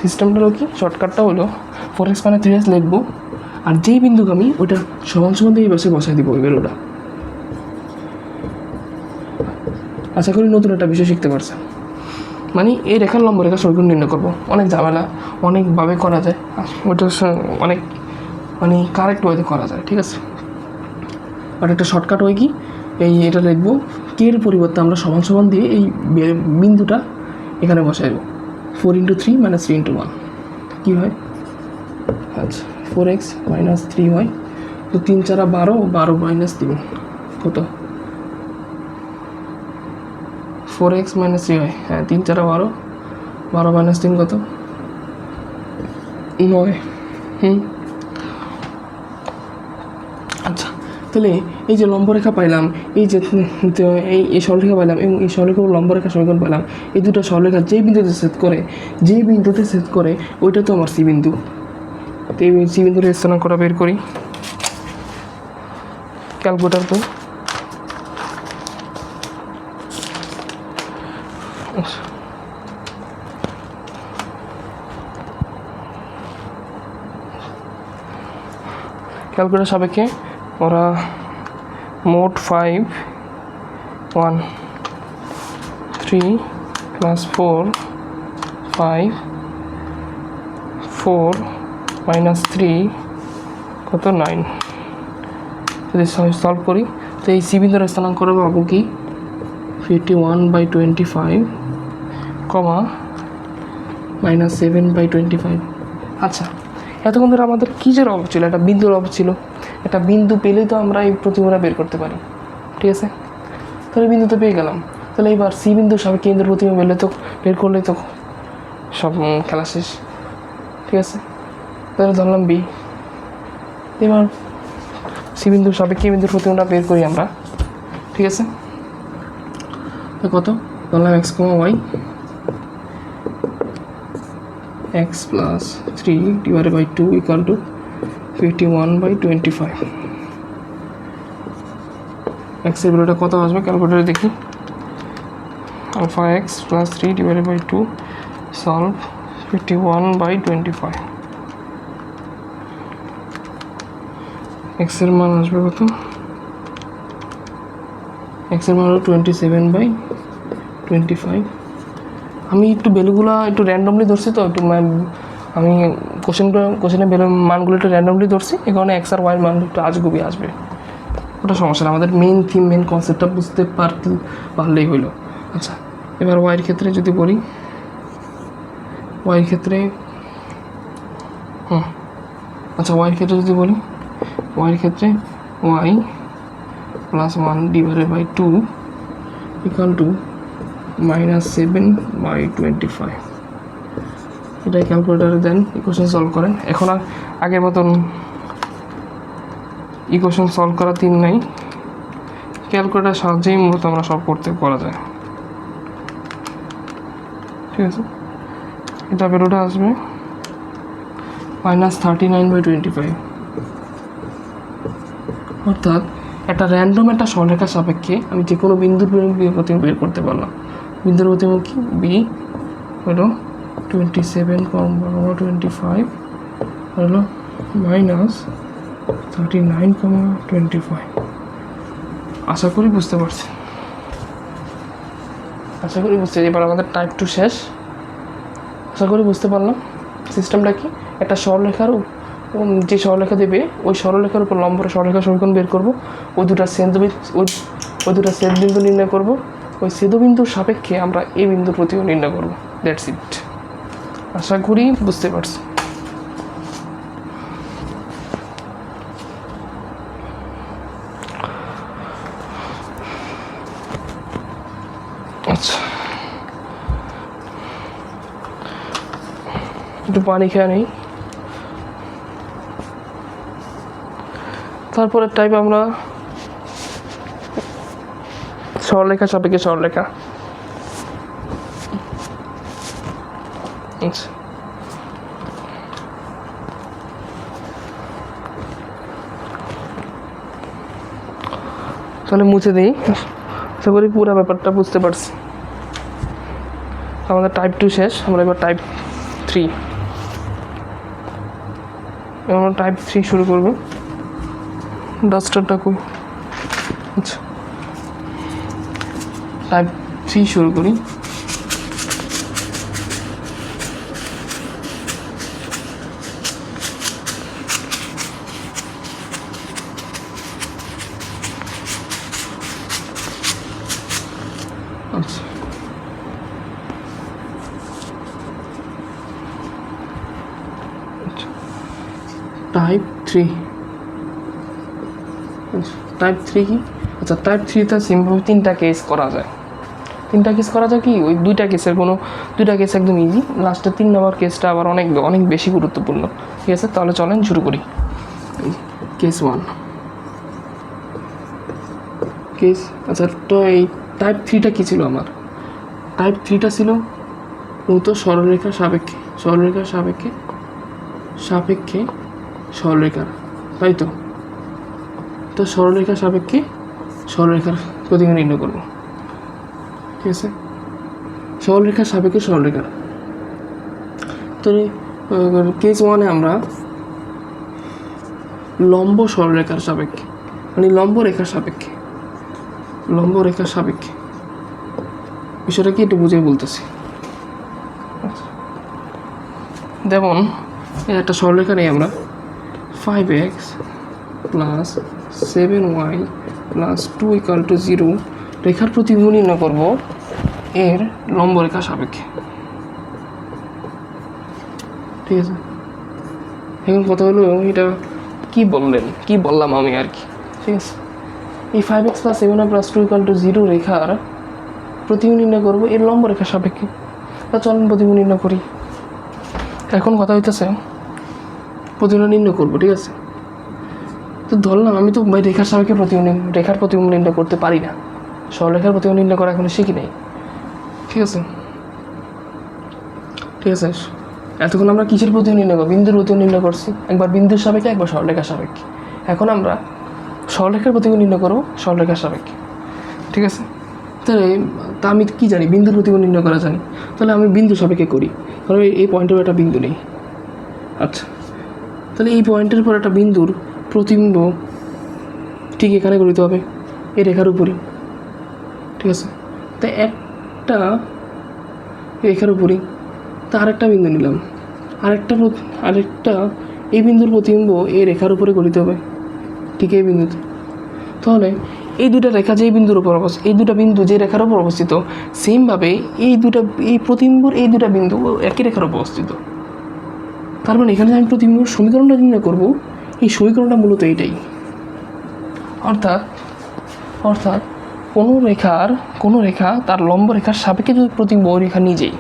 সিস্টেমটা হলো কি, শর্টকাটটা হলো 4x মানে 3x লিখবো, আর যেই বিন্দুগামী ওইটা সমান দিয়ে এই পাশে বসাই দিব ওই ভ্যালুটা। আশা করি নতুন একটা বিষয় শিখতে পারছেন। মানে এই রেখার লম্ব রেখার সমীকরণ নির্ণয় করবো, অনেক ঝামেলা, অনেকভাবে করা যায়, ওইটা অনেক কারেক্ট ওয়েতে করা যায়। ঠিক আছে, আর একটা শর্টকাট হয় কি, এটা লিখবো কে এর পরিবর্তে আমরা সমান দিয়ে এই বিন্দুটা এখানে বসাইব। 4 × 3 - 3 × 1 কী হয়? আচ্ছা, 4x মাইনাস 3y, তো 3 × 4 = 12 মাইনাস 3 কত? 4x মাইনাস 3y, হ্যাঁ, 3 × 4 = 12 মাইনাস 3 কত? 9। আচ্ছা, তাহলে এই যে লম্বরেখা পাইলাম, এই সরলরেখা পাইলাম, এবং এই সরলরেখা লম্বরেখা সমীকরণ পাইলাম, এই দুটো সরলরেখা যেই বিন্দুতে ছেদ করে ওইটা তো আমার সি বিন্দু। তো এই সি বিন্দুর স্থানাঙ্কটা বের করি ক্যালকুলেটর তো। ক্যালকুলেটর সাপেক্ষে ওরা মোট 5 1 3 + 4 5 4 - 3 কত? 9। যদি সলভ করি তো এই সি বিন্দুর স্থানাঙ্ক করে পাবো কি 51/25, -7/25। আচ্ছা, এতক্ষণ ধরে আমাদের কী যে অভাব ছিল, একটা বিন্দুর অভাব ছিল। একটা বিন্দু পেলেই তো আমরা এই প্রতিবিম্বটা বের করতে পারি। ঠিক আছে, তাহলে বিন্দু তো পেয়ে গেলাম। তাহলে এবার সি বিন্দুর সাপেক্ষে কেন্দ্রের প্রতিবিম্ব বের করলেই তো সব খেলা শেষ। ঠিক আছে, তাহলে ধরলাম বি। এবার সি বিন্দুর সাপেক্ষে বিন্দুর প্রতিবিম্বটা বের করি আমরা। ঠিক আছে, কত? ধরলাম x, y, x + 3 / 2 = 51/25। এক্সের ভ্যালুটা কত আসবে ক্যালকুলেটারে দেখি। Alpha x plus 3 divided by 2 solve 51/25। এক্সের মান আসবে কত? এক্সের মান হলো 27/25। আমি একটু ভ্যালুগুলো একটু র্যান্ডমলি ধরছি, তো একটু আমি কোশ্চেনের ভ্যালু মানগুলো একটু র্যান্ডমলি ধরছি, এই কারণে এক্স আর ওয়াই মান একটু আজগুবি আসবে। ওটা সমস্যা না, আমাদের মেন থিম মেন কনসেপ্টটা বুঝতে পারলেই হইলো। আচ্ছা, এবার ওয়াইয়ের ক্ষেত্রে যদি বলি, ওয়াইয়ের ক্ষেত্রে ওয়াইয়ের ক্ষেত্রে যদি বলি, ওয়াইয়ের ক্ষেত্রে y plus 1 divided by 2 equal to -7/25। এটাই ক্যালকুলেটারে দেন, ইকুয়েশন সলভ করেন। এখন আর আগের মতন ইকুয়েশন সলভ করা দিন নাই, ক্যালকুলেটার সাহায্যেই মূলত আমরা সব করা যায়। ঠিক আছে, এটা ভ্যালুটা আসবে -39/25। অর্থাৎ একটা র্যান্ডম একটা সরলরেখার সাপেক্ষে আমি যে কোনো বিন্দুর প্রতিবিম্ব বের করতে পারলাম। বিন্দুর প্রতিবিম্ব কি? বি হলো 27,25 হলো -39,25। আশা করি বুঝতে পারছি, এবার আমাদের টাইপ 2 শেষ। আশা করি বুঝতে পারলাম সিস্টেমটা কি। একটা সরলরেখার যে সরলরেখা দেবে, ওই সরলরেখার উপর লম্বরে সরলরেখা সমীকরণ বের করব, ওই দুটা ছেদবিন্দু নির্ণয় করব, ওই ছেদবিন্দুর সাপেক্ষে আমরা এই বিন্দুর প্রতিও নির্ণয় করব। That's it. আশা করি বুঝতে পারছি। আচ্ছা, একটু পানি খেয়ে নেই। তারপরে টাইপ আমরা সরলরেখা সাপেক্ষে সরলরেখা। আচ্ছা, তাহলে মুছে দিই। আশা করি পুরো ব্যাপারটা বুঝতে পারছি। আমাদের টাইপ 2 শেষ, আমরা এবার টাইপ 3। আমরা টাইপ 3 শুরু করব। ডাস্টারটা কই? আচ্ছা, টাইপ 3 শুরু করি। আচ্ছা, টাইপ 3। টাইপ 3 কি? আচ্ছা, টাইপ 3তে সিম্পল 3টা কেস করা যায়। কি? ওই দুইটা কেস একদম ইজি। লাস্টে 3 নম্বর কেসটা আবার অনেক বেশি গুরুত্বপূর্ণ। ঠিক আছে, তাহলে চলেন শুরু করি। Case 1 case. আচ্ছা, তো এই টাইপ 3টা কী ছিল আমার? টাইপ 3টা ছিল মূলত সরলরেখার সাপেক্ষে সরলরেখার, তাই তো? তো সরলরেখার সাপেক্ষে সরলরেখার প্রতিবিম্ব নির্ণয় করব। ঠিক আছে, সরলরেখার সাপেক্ষে সরলরেখার। তো কেস 1-এ আমরা লম্ব সরলরেখার সাপেক্ষে, মানে লম্ব রেখার সাপেক্ষে বিষয়টা কি একটু বুঝে বলতেছি। যেমন একটা সরলরেখা নেই আমরা, 5x plus 7y plus 2 equal to 0 রেখার প্রতিবিম্ব নির্ণয় করব এর লম্ব রেখার সাপেক্ষে। ঠিক আছে, এখন কথা হলো এটা কি বললাম আমি আর কি। ঠিক আছে, এই 5x plus 7y plus 2 equal to 0 রেখার প্রতিবিম্ব নির্ণয় করবো এর লম্ব রেখার সাপেক্ষে। তা চলুন প্রতিবিম্ব নির্ণয় করি। এখন কথা হইতেছে প্রতিবিম্ব নির্ণয় করবো। ঠিক আছে, তো ধরলাম আমি তো রেখার সাপেক্ষে রেখার প্রতিবিম্ব নির্ণয় করতে পারি না, সরলরেখার প্রতিবিম্ব নির্ণয় করা এখনো শিখি নাই। ঠিক আছে, এতক্ষণ আমরা কিসের প্রতি নির্ণয় করবো? বিন্দুর প্রতি নির্ণয় করছি, একবার বিন্দুর সাপেক্ষে একবার সরলরেখার সাপেক্ষে। এখন আমরা সরলরেখার প্রতি নির্ণয় করবো সরলরেখার সাপেক্ষে, ঠিক আছে? তাহলে তা আমি কী জানি? বিন্দুর প্রতিবিম্ব নির্ণয় করা জানি। তাহলে আমি বিন্দু সাপেক্ষে করি, কারণ এই পয়েন্টের একটা বিন্দু নেই। আচ্ছা, তাহলে এই পয়েন্টের পর একটা বিন্দুর প্রতিবিম্ব ঠিক এখানে গঠিত হবে, এই রেখার উপরই, ঠিক আছে? তাই একটা রেখার উপরই তা আরেকটা বিন্দু নিলাম, আরেকটা এই বিন্দুর প্রতিবিম্ব এই রেখার উপরে গঠিত হবে, ঠিক এই বিন্দুতে। তাহলে এই দুটা রেখা যেই বিন্দুর উপর অবস্থিত, এই দুটা বিন্দু যে রেখার উপর অবস্থিত, সেমভাবে এই প্রতিবিম্বর এই দুটা বিন্দু একই রেখার উপর অবস্থিত। তার মানে এখানে আমি প্রতিবিম্বর সমীকরণটা নির্ণয় করব, এই সমীকরণটা মূলত এইটাই। অর্থাৎ কোনো রেখা তার লম্ব রেখার সাপেক্ষে যদি প্রতিবিম্ব রেখা নিজেই,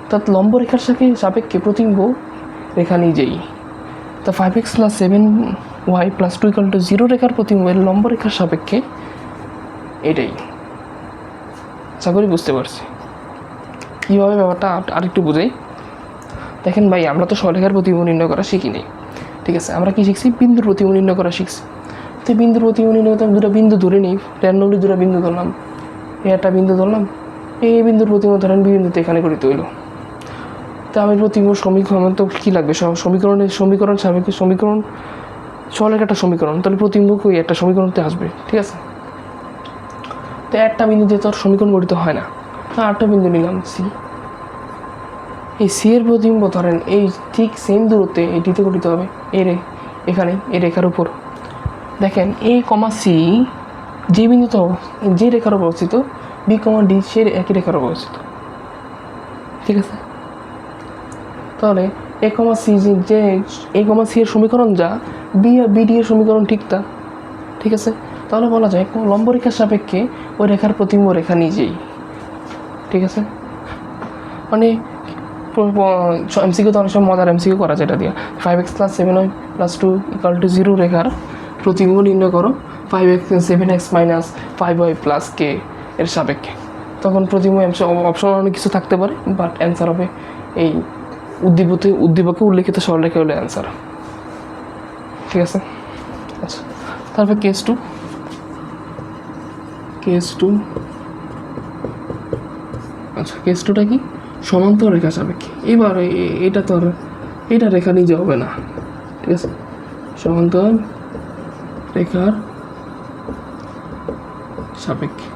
অর্থাৎ লম্ব রেখার সাপেক্ষে প্রতিবিম্ব রেখা নিজেই, তা 5x + 7y + 2 = 0 রেখার প্রতিবিম্বের লম্ব রেখার সাপেক্ষে এটাই। আশা করি বুঝতে পারছি কীভাবে ব্যাপারটা আরেকটু বুঝাই। দেখেন ভাই, আমরা তো সরলরেখার প্রতিবিম্ব নির্ণয় করা শিখি নি, ঠিক আছে? আমরা কি শিখছি? বিন্দুর প্রতিবিম্ব নির্ণয় করা শিখছি। তো বিন্দুর প্রতিবিম্ব নির্ণয় করতে আমি দুটো বিন্দু ধরে নিই, র্যান্ডমলি দুটো বিন্দু ধরলাম, এই একটা বিন্দু ধরলাম, এই বিন্দুর প্রতিবিম্ব ধরেন বিন্দুতে এখানে গঠিত হইল। তো আমি প্রতিবিম্ব সমীকরণ তো কী লাগবে? সমীকরণ সাপেক্ষে সমীকরণ, সরলরেখাটা সমীকরণ, তাহলে প্রতিবিম্ব কই একটা সমীকরণতে আসবে, ঠিক আছে? তো একটা বিন্দু দিয়ে তো আর সমীকরণ গঠিত হয় না। আরেকটা বিন্দু নিলাম সি, এই সি এর প্রতিবিম্ব ধরেন এই ঠিক সেম দূরত্বে এটিতে গঠিত হবে, এখানে এই রেখার উপর। দেখেন এ কমা সি যে বিন্দুতে যে রেখার উপর অবস্থিত, বি কমা ডি সে একই রেখার উপর অবস্থিত, ঠিক আছে? তাহলে এ কমা সি যে এ কমা সি এর সমীকরণ যা, বি আর বিডি এর সমীকরণ ঠিক তা, ঠিক আছে? তাহলে বলা যায় লম্ব রেখার সাপেক্ষে ওই রেখার প্রতিবিম্ব রেখা নিজেই, ঠিক আছে? মানে এমসিকিউ তো অনেক সময় মজার এমসিকিউ করা যায় এটা দিয়ে। 5x + 7y + 2 = 0 রেখার প্রতিবিম্ব নির্ণয় করো 7x - 5y + k এর সাপেক্ষে। তখন প্রতিবিম্ব অপশন অনেক কিছু থাকতে পারে, বাট অ্যান্সার হবে এই উদ্দীপকে উল্লেখিত সরলরেখা হলো অ্যান্সার, ঠিক আছে? আচ্ছা, তারপর কেস টু। আচ্ছা, কেস টুটা কি? সমান্তর রেখা সাপেক্ষে। এবার এটা রেখা নিজে হবে না, ঠিক আছে? সমান্তর রেখার সাপেক্ষে,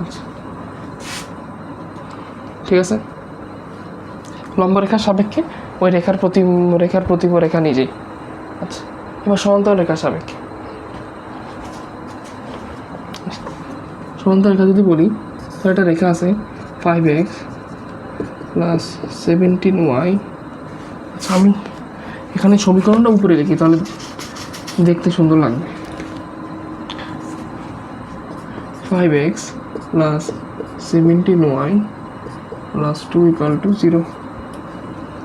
আচ্ছা, ঠিক আছে? লম্ব রেখার সাপেক্ষে ওই রেখার প্রতিবিম্ব রেখা নিজেই। আচ্ছা, এবার সমান্তর রেখার সাপেক্ষে। সমান্তর রেখা যদি বলি, তাহলে একটা রেখা আছে 5x + 17y। আচ্ছা, আমি এখানে সমীকরণটা উপরে লিখি, তাহলে দেখতে সুন্দর লাগবে। 5x + 17y + 2 = 0,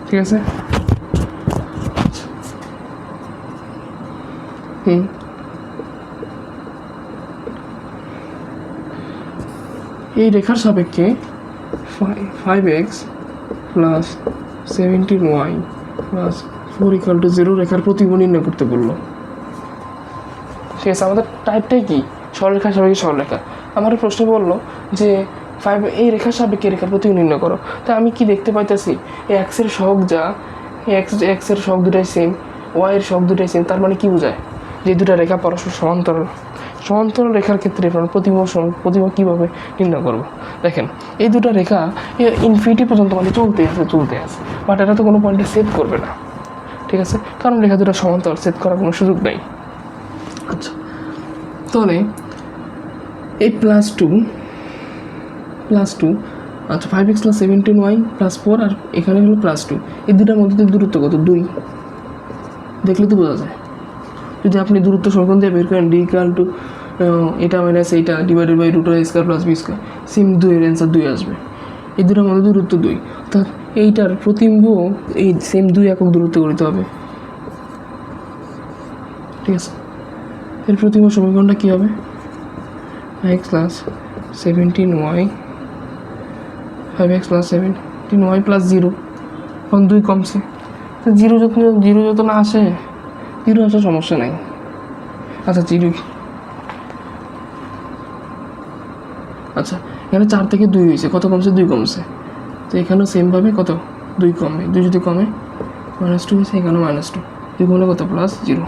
ঠিক আছে? এই রেখার সাপেক্ষে 5x + 17y + 4 = 0 রেখার প্রতিবিম্ব নির্ণয় করতে বললো, ঠিক আছে? আমাদের টাইপটাই কি? সরলরেখার সাপেক্ষে সরলরেখা। আমার প্রশ্ন বললো যে এই রেখার সাপেক্ষে রেখার প্রতিবিম্ব নির্ণয় করো। তা আমি কি দেখতে পাইতেছি? এই এক্সের সহগ যা, এই এক্সের সহগ দুটাই সেম, ওয়াইয়ের সহগ দুটাই সেম। তার মানে কি বোঝায়? যে দুটা রেখা পরস্পর সমান্তরাল রেখার ক্ষেত্রে প্রতিবিম্ব কীভাবে নির্ণয় করবো? দেখেন, এই দুটো রেখা ইনফিনিটি পর্যন্ত মানে চলতে আছে, বাট এটা তো কোনো পয়েন্টে সেট করবে না, ঠিক আছে? কারণ রেখা দুটো সমান্তরাল, সেট করার কোনো সুযোগ নেই। আচ্ছা, তাহলে এই +2, আচ্ছা 5x + 17y + 4 আর এখানে হলো +2, এই দুটার মধ্যে দূরত্ব কত? 2। দেখলে তো বোঝা যায়। যদি আপনি দূরত্ব সমীকরণ দিয়ে বের করেন, d = এটা মাইনাস এইটা / √a² + b², সেম 2 এর অ্যান্সার 2 আসবে। এই দুটার মধ্যে দূরত্ব 2, অর্থাৎ এইটার প্রতিবিম্ব এই সেম 2 একক দূরত্ব করতে হবে, ঠিক আছে? এর প্রতিবিম্ব সমীকরণটা কী হবে? x + 17y 5x + 7 3y plus 0, এখন 2 কমছে, জিরো যত না আসে, 0 আসার সমস্যা নাই। আচ্ছা 0, আচ্ছা এখানে 4 থেকে 2 হয়েছে, কত কমছে? 2 কমছে। তো এখানেও সেমভাবে কত? 2 কমে, 2 যদি কমে -2 হয়েছে, এখানেও -2, 2 কমলে কত? +0।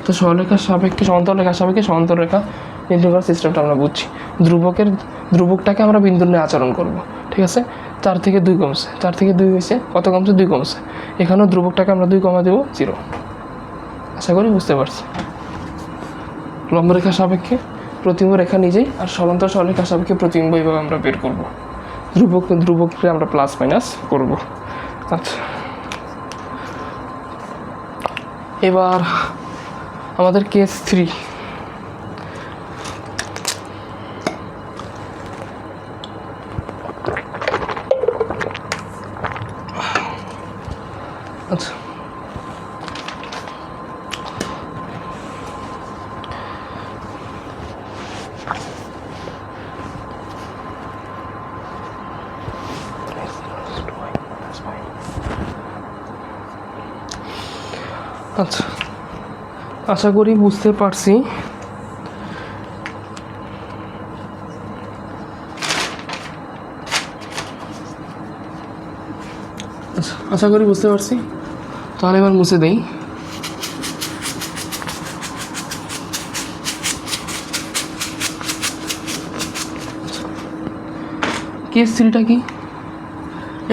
তো সরলরেখার সাপেক্ষে সমান্তরাল রেখার সাপেক্ষে সমান্তরাল রেখা নির্ণয় করার সিস্টেমটা আমরা বুঝছি। ধ্রুবকটাকে আমরা বিন্দু নিয়ে আচরণ করব, ঠিক আছে? 4 থেকে 2 কমছে, 4 থেকে 2 হয়েছে, কত কমছে? 2 কমছে। এখানেও ধ্রুবকটাকে আমরা 2 কমা দেবো, 0। আশা করি বুঝতে পারছি। লম্ব রেখার সাপেক্ষে প্রতিবিম্ব রেখা নিজেই, আর সমান্তরাল সরলরেখার সাপেক্ষে প্রতিবিম্ব এইভাবে আমরা বের করব। ধ্রুবককে আমরা প্লাস মাইনাস করব। আচ্ছা, এবার আমাদের কেস 3। আচ্ছা, আচ্ছা আশা করি বুঝতে পারছি। আচ্ছা, আশা করি বুঝতে পারছি। তাহলে এবার মুছে দেই। কেস 3টা কি?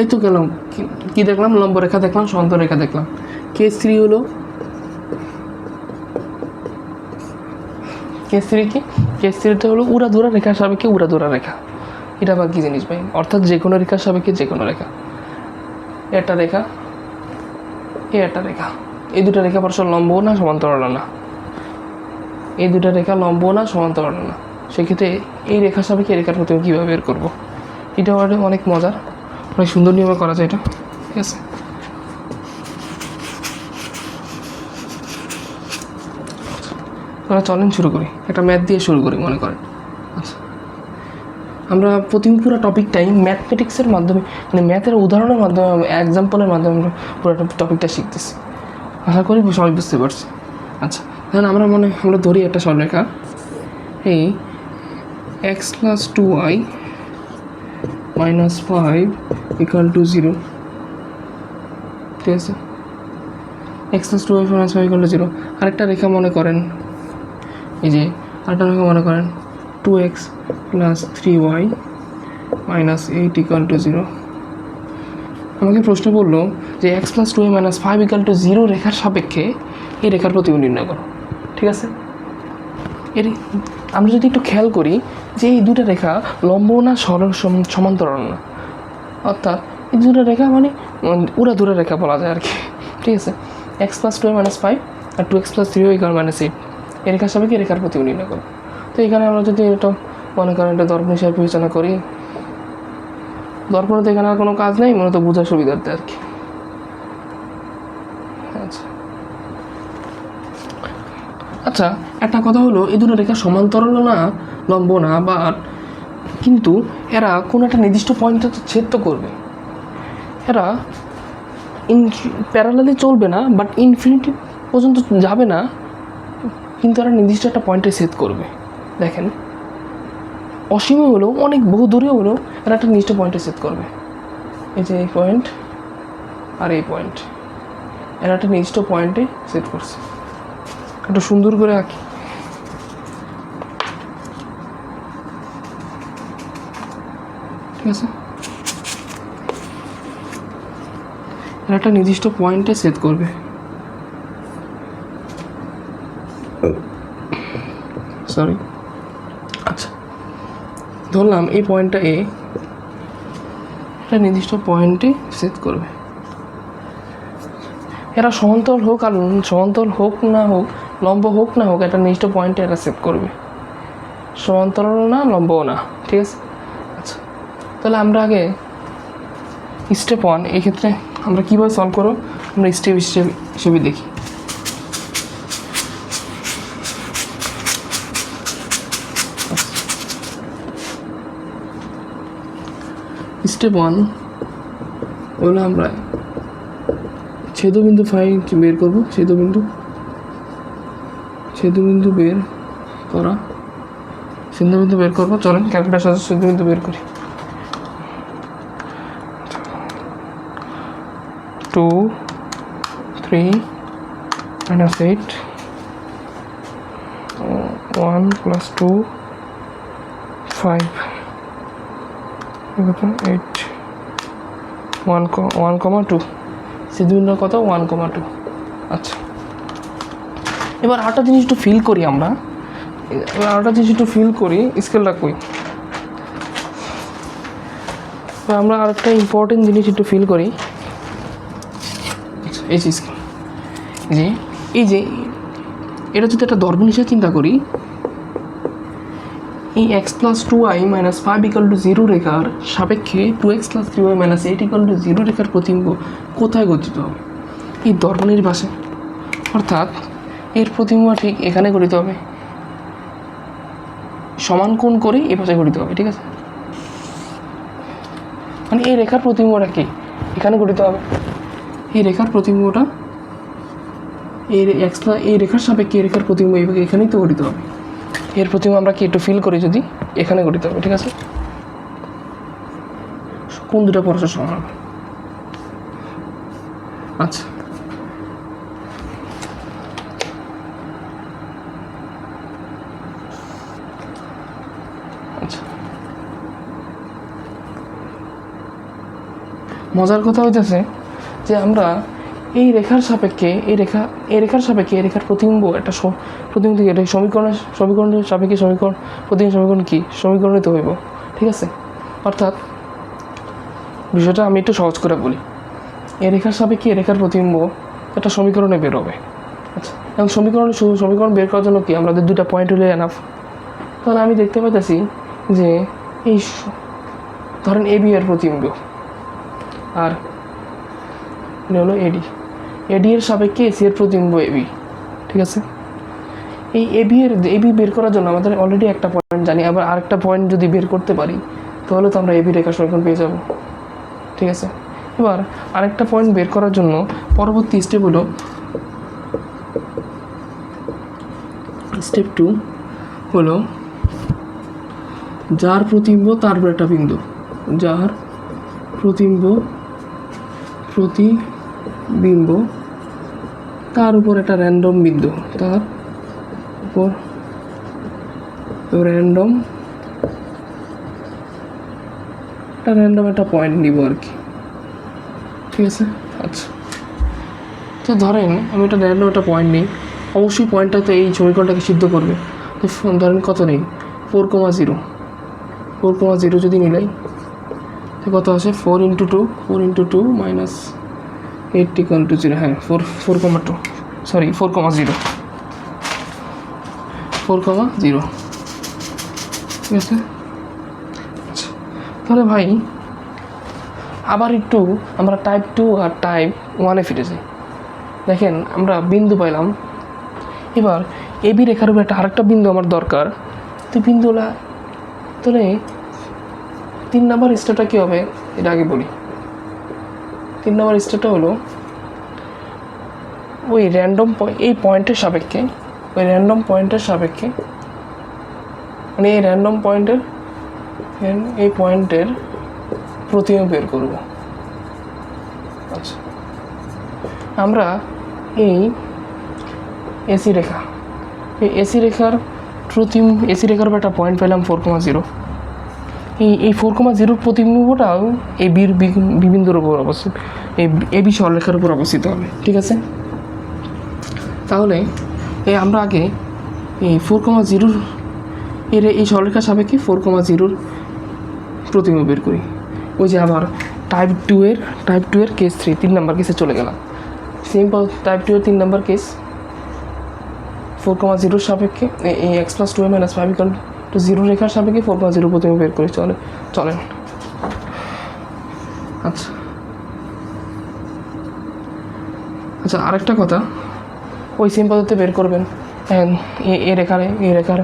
এই তো গেলাম, কি দেখলাম? লম্ব রেখা দেখলাম, সমান্তরাল রেখা দেখলাম। কেস 3 হলো, কেস 3 কি? কেস 3টা হলো উড়াধুরা রেখার সাপেক্ষে উড়াধুরা রেখা। এটা আবার কি জিনিস ভাই? অর্থাৎ যে কোনো রেখার সাপেক্ষে যে কোনো রেখা, একটা রেখা, একটা রেখা, এই দুটো রেখা পরস্পর লম্ব না সমান্তরাল না, এই দুটো রেখা লম্ব না সমান্তরাল না, সেক্ষেত্রে এই রেখার সাপেক্ষে এই রেখার প্রতিবিম্ব কীভাবে বের করবো? এটা অনেক মজার, অনেক সুন্দর নিয়মে করা যায় এটা, ঠিক আছে? চলেন শুরু করি, একটা ম্যাথ দিয়ে শুরু করি মনে করেন। আচ্ছা, আমরা পুরো টপিকটাই ম্যাথমেটিক্সের মাধ্যমে, মানে ম্যাথের উদাহরণের মাধ্যমে, এক্সাম্পলের মাধ্যমে আমরা পুরো টপিকটা শিখতেছি। আশা করি সবাই বুঝতে পারছি। আচ্ছা, তাহলে আমরা ধরি একটা সরলরেখা, এই x + 2y - 5 = 0, ঠিক আছে? x + 2y - 5 = 0। আরেকটা রেখা মনে করেন, এই যে আরেকটা রেখা মনে করেন 2x + 3y - 8 = 0। আমাকে প্রশ্ন করলো যে x + 2y - 5 = 0 রেখার সাপেক্ষে এই রেখার প্রতিবিম্ব নির্ণয় করো, ঠিক আছে? আমরা যদি একটু খেয়াল করি যে এই দুটো রেখা লম্ব না সমান্তরাল না, অর্থাৎ এই দুটো রেখা মানে উড়াধুরা রেখা বলা যায় আর কি, ঠিক আছে? x + 2y - 5 আর 2x + 3y = -8, এই রেখার সাপেক্ষে রেখার প্রতিবিম্ব নির্ণয় করো। তো এখানে আমরা যদি এটা মনে করেন এটা দর্পণ হিসাবে বিবেচনা করি, দর্পণে তো এখানে আর কোনো কাজ নেই, মূলত বোঝার সুবিধার্থে আর কি। আচ্ছা, একটা কথা হলো, এই দুটো রেখা সমান্তরাল না, লম্ব না, কিন্তু এরা কোনো একটা নির্দিষ্ট পয়েন্টে তো ছেদ তো করবে। এরা প্যারালালি চলবে না, বাট ইনফিনিটি পর্যন্ত যাবে না, কিন্তু এরা নির্দিষ্ট একটা পয়েন্টে ছেদ করবে। দেখেন, অসীমে হলেও, অনেক বহু দূরে হলেও এরা একটা নির্দিষ্ট পয়েন্টে ছেদ করবে। এই যে এই পয়েন্ট আর এই পয়েন্ট, এরা একটা নির্দিষ্ট পয়েন্টে ছেদ করছে। একটু সুন্দর করে আঁকি, ঠিক আছে? এরা একটা নির্দিষ্ট পয়েন্টে ছেদ করবে, সরি। আচ্ছা, ধরলাম এই পয়েন্টটা এ, একটা নির্দিষ্ট পয়েন্টে ছেদ করবে। এরা সমান্তরাল হোক আর সমান্তরাল হোক না হোক, লম্ব হোক না হোক, একটা নির্দিষ্ট পয়েন্টে এরা ছেদ করবে, সমান্তরাল না লম্বও না, ঠিক আছে? আচ্ছা, তাহলে আমরা আগে স্টেপ 1, এই ক্ষেত্রে আমরা কীভাবে সলভ করবো আমরা স্টেপ হিসেবে দেখি। স্টেপ 1 হলো আমরা ছেদবিন্দু বের করবো। ছেদবিন্দু বের করা, ছেদবিন্দু বের করবো। চলেন ক্যালকুলেটার সাথে ছেদবিন্দু বের করি। 2 3 minus 8 1 plus 2 5 8 1,2 ছেদবিন্দু কত 1,2। আচ্ছা, এবার আরেকটা জিনিস একটু ফিল করি আমরা। স্কেলটা কই। আমরা আরেকটা ইম্পর্টেন্ট জিনিস একটু ফিল করি। আচ্ছা, এই স্কেল এই যে এটা যদি একটা দর্পণ হিসেবে চিন্তা করি, এই x + 2y - 5 = 0 রেখার সাপেক্ষে 2x + 3y - 8 = 0 রেখার প্রতিবিম্ব কোথায় গঠিত হবে? এই দর্পণের পাশে। অর্থাৎ এর প্রতিবিম্ব ঠিক এখানে গঠিত হবে, সমান কোণ করে এ পাশে গঠিত হবে। ঠিক আছে, মানে এই রেখার প্রতিবিম্বটা কি এখানে গঠিত হবে। এই রেখার প্রতিবিম্বটা এই রেখার সাপেক্ষে এই রেখার প্রতিবিম্ব এখানেই তো গঠিত হবে। এর প্রতিবিম্ব আমরা কি একটু ফিল করি, যদি এখানে গঠিত হবে। ঠিক আছে, কোন দুটো পরস্পর সমান হবে। আচ্ছা, মজার কথা হইতেছে যে আমরা এই রেখার সাপেক্ষে এই রেখার প্রতিবিম্ব একটা প্রতিবিম্ব থেকে এটা সমীকরণের সাপেক্ষে প্রতিবিম্ব সমীকরণ কি সমীকরণিত হইব। ঠিক আছে, অর্থাৎ বিষয়টা আমি একটু সহজ করে বলি। এই রেখার সাপেক্ষে এই রেখার প্রতিবিম্ব একটা সমীকরণে বের হবে। আচ্ছা, এবং সমীকরণ বের করার জন্য কি আমাদের দুটা পয়েন্ট হলে এনাফ। তাহলে আমি দেখতে পাইতেছি যে এই ধরেন এবি এর প্রতিবিম্ব আর হলো এডি এর সাপেক্ষে এসি এর প্রতিবিম্ব এবি। ঠিক আছে, এই এবি বের করার জন্য আমাদের অলরেডি একটা পয়েন্ট জানি, আবার আরেকটা পয়েন্ট যদি বের করতে পারি তাহলে তো আমরা এবি রেখার সমীকরণ পেয়ে যাব। ঠিক আছে, এবার আরেকটা পয়েন্ট বের করার জন্য পরবর্তী স্টেপ হলো স্টেপ 2 হলো যার প্রতিবিম্ব তার উপর একটা বিন্দু, যার প্রতিবিম্ব তার উপর একটা র্যান্ডম বিন্দু, তার উপর র্যান্ডম একটা পয়েন্ট নিব আর কি। ঠিক আছে, আচ্ছা, তো ধরেন আমি একটা র্যান্ডম একটা পয়েন্ট নিই। অবশ্যই পয়েন্টটাতে এই সমীকরণটাকে সিদ্ধ করবে। তো ধরেন কত নেই 4,0 যদি নিলাই তো কত আসে 4 × 2 -8 = 0। হ্যাঁ, 4,0 সরি 4,0 ঠিক আছে। আচ্ছা, তাহলে ভাই আবার একটু আমরা টাইপ 2 আর টাইপ 1-এ ফিরে যাই। দেখেন আমরা বিন্দু পাইলাম। এবার এবি রেখার উপর আরেকটা বিন্দু আমার দরকার। তো বিন্দুটা তাহলে 3 নম্বর স্টেপটা কী হবে এটা আগে বলি। 3 নম্বর স্টেপটা হলো ওই র্যান্ডম এই পয়েন্টের সাপেক্ষে মানে এই র্যান্ডম পয়েন্টের প্রতিবিম্ব বের করব। আচ্ছা, আমরা এই এসি রেখার উপর একটা পয়েন্ট পেলাম 4,0। এই 4,0 প্রতিবিম্বটাও এই বিবিন্দুর উপর অবস্থিত, এই এবি সরলরেখার উপর অবস্থিত হবে। ঠিক আছে, তাহলে আমরা আগে এই 4,0 এই সরলরেখার সাপেক্ষে 4,0 প্রতিবিম্ব বের করি। ওই যে আবার টাইপ 2 এর কেস 3 নম্বর কেসে চলে গেলাম। সিম্পল টাইপ 2 এর 3 নম্বর কেস 4,0 সাপেক্ষে এই x + 2y - 5 = 0 রেখার সাপেক্ষে 4,0 প্রতিবিম্ব বের করি। চলেন। আচ্ছা, আরেকটা কথা, ওই সেম পদ্ধতিতে বের করবেন। এই রেখার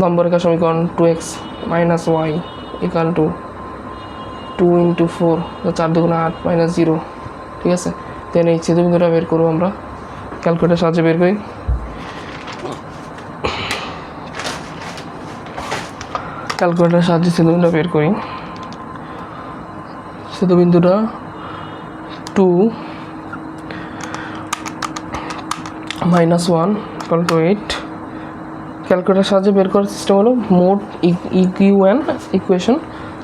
লম্ব রেখার সমীকরণ 2x - y = 2 × 4, 4 দুগুণে 8 মাইনাস 0, ঠিক আছে। দেন এই ছেদবিন্দুটা বের করবো আমরা, ক্যালকুলেটার সাহায্যে বের করি। ক্যালকুলেটার সাহায্যে ছেদবিন্দুটা বের করি। ছেদবিন্দুটা 2 - 1 = 8। ক্যালকুলেটার সাহায্যে বের করার সিস্টেম হলো মোট ইকুইভ্যালেন্ট ইকুয়েশন,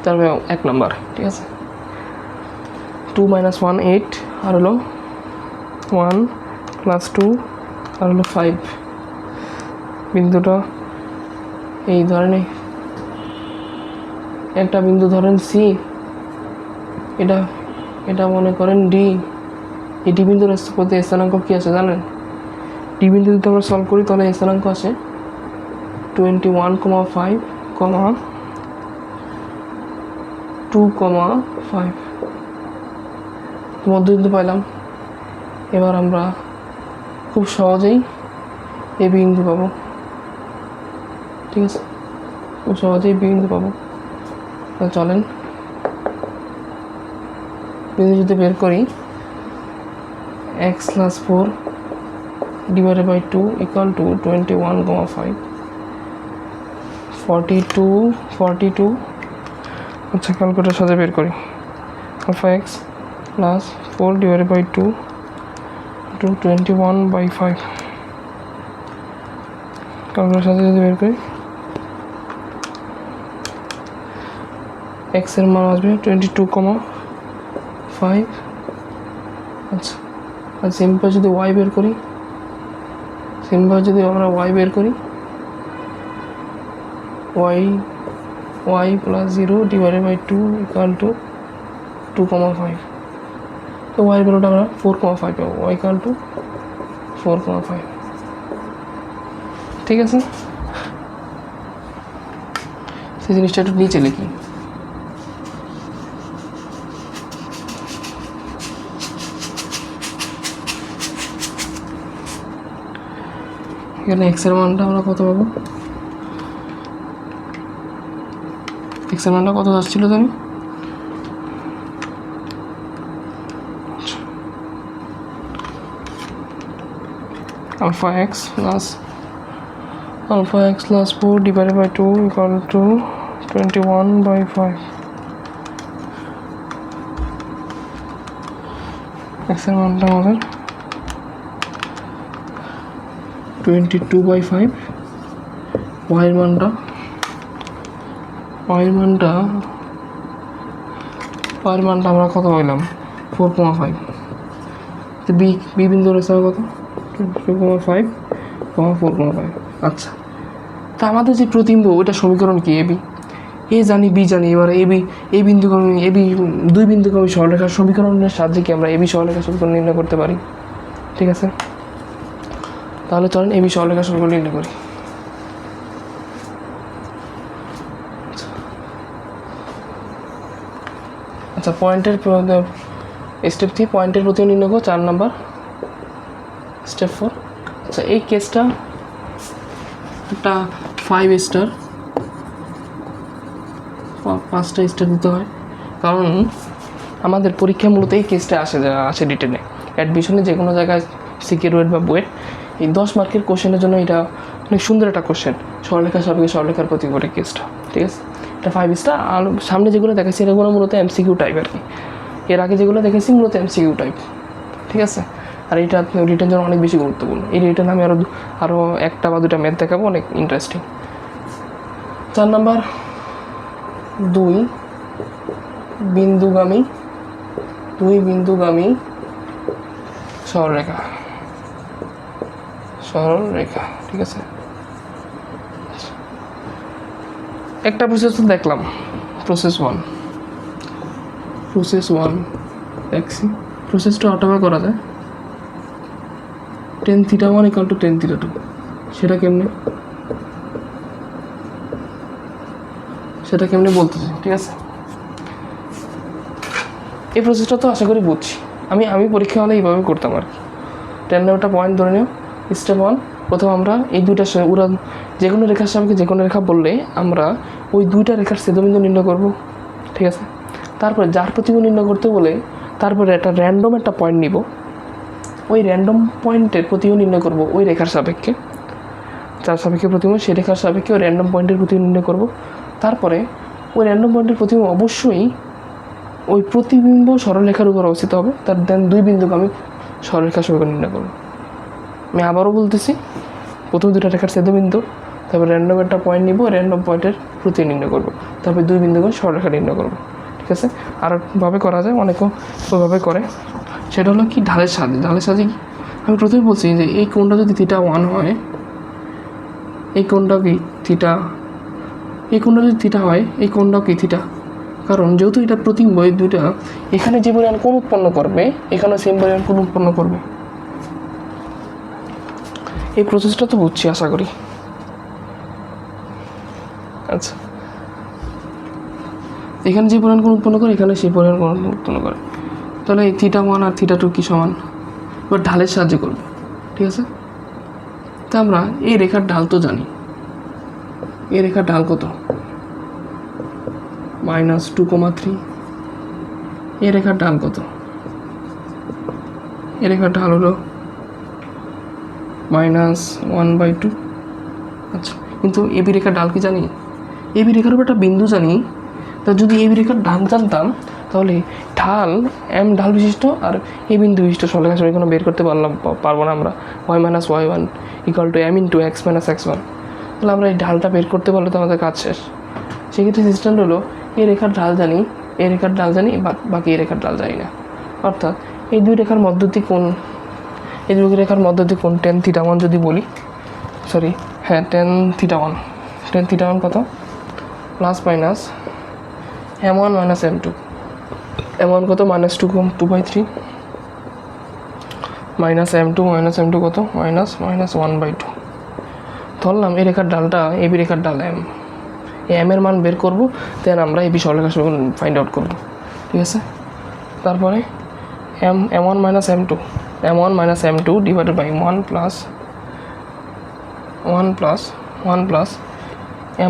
তারপরে 1 নাম্বার, ঠিক আছে। 2 - 1 8, আর হলো 1 + 2, আর হলো 5। বিন্দুটা এই ধরেন, একটা বিন্দু ধরেন সি, এটা মনে করেন ডি। এই ডি বিন্দুর প্রতি স্থানাঙ্ক কী আছে জানেন? ডি বিন্দু যদি আমরা সলভ করি তাহলে স্থানাঙ্ক আসে 21,5, 2,5 মধ্যবিন্দু পাইলাম। এবার আমরা খুব সহজেই এ বিন্দু পাবো, ঠিক আছে। খুব সহজেই বিন্দু পাবো। চলেন বিন্দু যদি বের করি, x + 4 / 2 = 21,5, 42। আচ্ছা, ক্যালকুলেটার সাথে বের করি। Alpha x + 4 / 2 = 21/5। ক্যালকুলেটার সাথে যদি বের করি, x এর মান আসবে 22,5। আচ্ছা, আর সিম্পল যদি y বের করি, আমরা y বের করি, y + 0 / 2 = 2,5। তো y এর ভ্যালুটা আমরা 4,5 পাবো, y = 4,5, ঠিক আছে। সেই জিনিসটা একটু নিচে লিখি। এখানে x এর মানটা আমরা কত পাবো? x এর মানটা কত আসছিল জানি? Alpha x + 4 / 2 = 21/5। x এর মানটা আমাদের 22/5। y এর মানটা আমরা কত পাইলাম? 4,5। তো বি বিন্দুর রেখা কত? 2,5, 4,5। আচ্ছা, তা আমাদের যে প্রতিবিম্ব ওইটা সমীকরণ কি? এ জানি, বি জানি। এবার এই বিন্দুকে আমি দুই বিন্দুকে আমি সরলরেখার সমীকরণের সাহায্যে কি আমরা এবি সরলরেখার সমীকরণ নির্ণয় করতে পারি, ঠিক আছে। তাহলে চলেন এবি সরলরেখার সমীকরণ নির্ণয় করি। আচ্ছা, পয়েন্টের স্টেপ 3 পয়েন্টের প্রতি নির্ণয় করব, 4 নাম্বার স্টেপ 4। আচ্ছা, এই কেসটা একটা 5 স্টার, 5টা স্টার দিতে হয়, কারণ আমাদের পরীক্ষা মূলত এই কেসটা আসে রিটেনে। অ্যাডমিশনে যে কোনো জায়গায় সিকিউর বা বুয়েট এই 10 মার্কের কোশ্চেনের জন্য এটা অনেক সুন্দর একটা কোশ্চেন, সরলরেখার সাপেক্ষে সরলরেখার প্রতিকূলে কেসটা, ঠিক আছে। এটা 5 স্টার। আর সামনে যেগুলো দেখাচ্ছি এগুলো মূলত এমসিকিউ টাইপ আর কি। এর আগে যেগুলো দেখেছি মূলত এমসিকিউ টাইপ, ঠিক আছে। আর এটা রিটেন জন্য অনেক বেশি গুরুত্বপূর্ণ। এই রিটেন আমি আরও 1টা বা 2টা ম্যাথ দেখাবো, অনেক ইন্টারেস্টিং। 4 নাম্বার 2 বিন্দুগামী সরলরেখা, ঠিক আছে। একটা প্রসেস তো দেখলাম, প্রসেস 1 দেখছি। প্রসেসটা অটোমে করা যায়। tan θ1 = tan θ2, সেটা কেমনে বলতেছি, ঠিক আছে। এই প্রসেসটা তো আশা করি বুঝছি। আমি পরীক্ষা হলে এইভাবে করতাম আর কি। 10 নাম্বারটা পয়েন্ট ধরে নিও। স্টেপ 1, প্রথম আমরা এই দুইটা যে কোনো রেখার সাপেক্ষে যে কোনো রেখা বললে আমরা ওই দুইটা রেখার ছেদবিন্দু নির্ণয় করব, ঠিক আছে। তারপরে যার প্রতিবিম্ব নির্ণয় করতে বলে তারপরে একটা র্যান্ডম একটা পয়েন্ট নিব, ওই র্যান্ডম পয়েন্টের প্রতিবিম্ব নির্ণয় করব ওই রেখার সাপেক্ষে, যার সাপেক্ষে প্রতিবিম্ব সেই রেখার সাপেক্ষে ওই র্যান্ডম পয়েন্টের প্রতিবিম্ব নির্ণয় করব। তারপরে ওই র্যান্ডম পয়েন্টের প্রতিবিম্ব অবশ্যই ওই প্রতিবিম্ব সরলরেখার উপর অবস্থিত হবে, তার দেন দুই বিন্দুকে আমি সরলরেখার সমীকরণ নির্ণয় করব। আমি আবারও বলতেছি, প্রথম দুটো রেখার ছেদবিন্দু, তারপর র্যান্ডম একটা পয়েন্ট নিব, র্যান্ডম পয়েন্টের প্রতি নির্ণয় করব, তারপর দুই বিন্দুকে সরলরেখা নির্ণয় করব। ঠিক আছে, আরেকভাবে করা যায়, অনেকেও ওইভাবে করে। সেটা হলো কি ঢালের সাহায্যে। ঢালের সাহায্যে কি, আমি প্রথমে বলছি যে এই কোণটা যদি θ1 হয়, এই কোণটা কি থিটা, এই কোণটা যদি থিটা হয়, এই কোণটাও কি থিটা, কারণ যেহেতু এটা প্রতিবিম্ব, এই দুইটা এখানে যে পরিমাণ কোণ উৎপন্ন করবে এখানেও সেম পরিমাণ কোণ উৎপন্ন করবে। এই প্রসেসটা তো বুঝছি আশা করি। আচ্ছা, এখানে যে পরিমাণ কোণ উৎপন্ন করে এখানে সেই পরিমাণ কোণ উৎপন্ন করে, তাহলে এই θ1 আর θ2 কি সমান, এবার ঢালের সাহায্যে করব। ঠিক আছে, তা আমরা এই রেখার ঢাল তো জানি, এই রেখার ঢাল কত, -2,3। এই রেখার ঢাল কত, এই রেখার ঢাল হলো -1/2। আচ্ছা, কিন্তু এবি রেখার ঢাল কি জানি, এবি রেখার উপর একটা বিন্দু জানি, তা যদি এবি রেখার ঢাল জানতাম তাহলে ঢাল এম ঢাল বিশিষ্ট আর এ বিন্দু বিশিষ্ট সরলরেখা সমীকরণ বের করতে পারবো না আমরা, y - y1 = m × x - x1। তাহলে আমরা এই ঢালটা বের করতে পারলে তো আমাদের কাজ শেষ। সেক্ষেত্রে সিস্টেম হলো এই রেখার ঢাল জানি, এই রেখার ঢাল জানি, বাকি এই রেখার ঢাল জানি না। অর্থাৎ এই দুই রেখার মধ্যবর্তী কোণ, এই দুই রেখার মধ্যবর্তী কোণ tan θ1 যদি বলি, সরি হ্যাঁ tan θ1 কত, plus minus m1 - m2, m1 কত -2/3, -m2 কত -1/2। ধরলাম এই রেখার ডালটা এবি রেখার ডাল এম, এই এম এর মান বের করবো, দেন আমরা এবি সরলরেখার সমীকরণ ফাইন্ড আউট করবো। ঠিক আছে, তারপরে m1 - m2 divided by 1 plus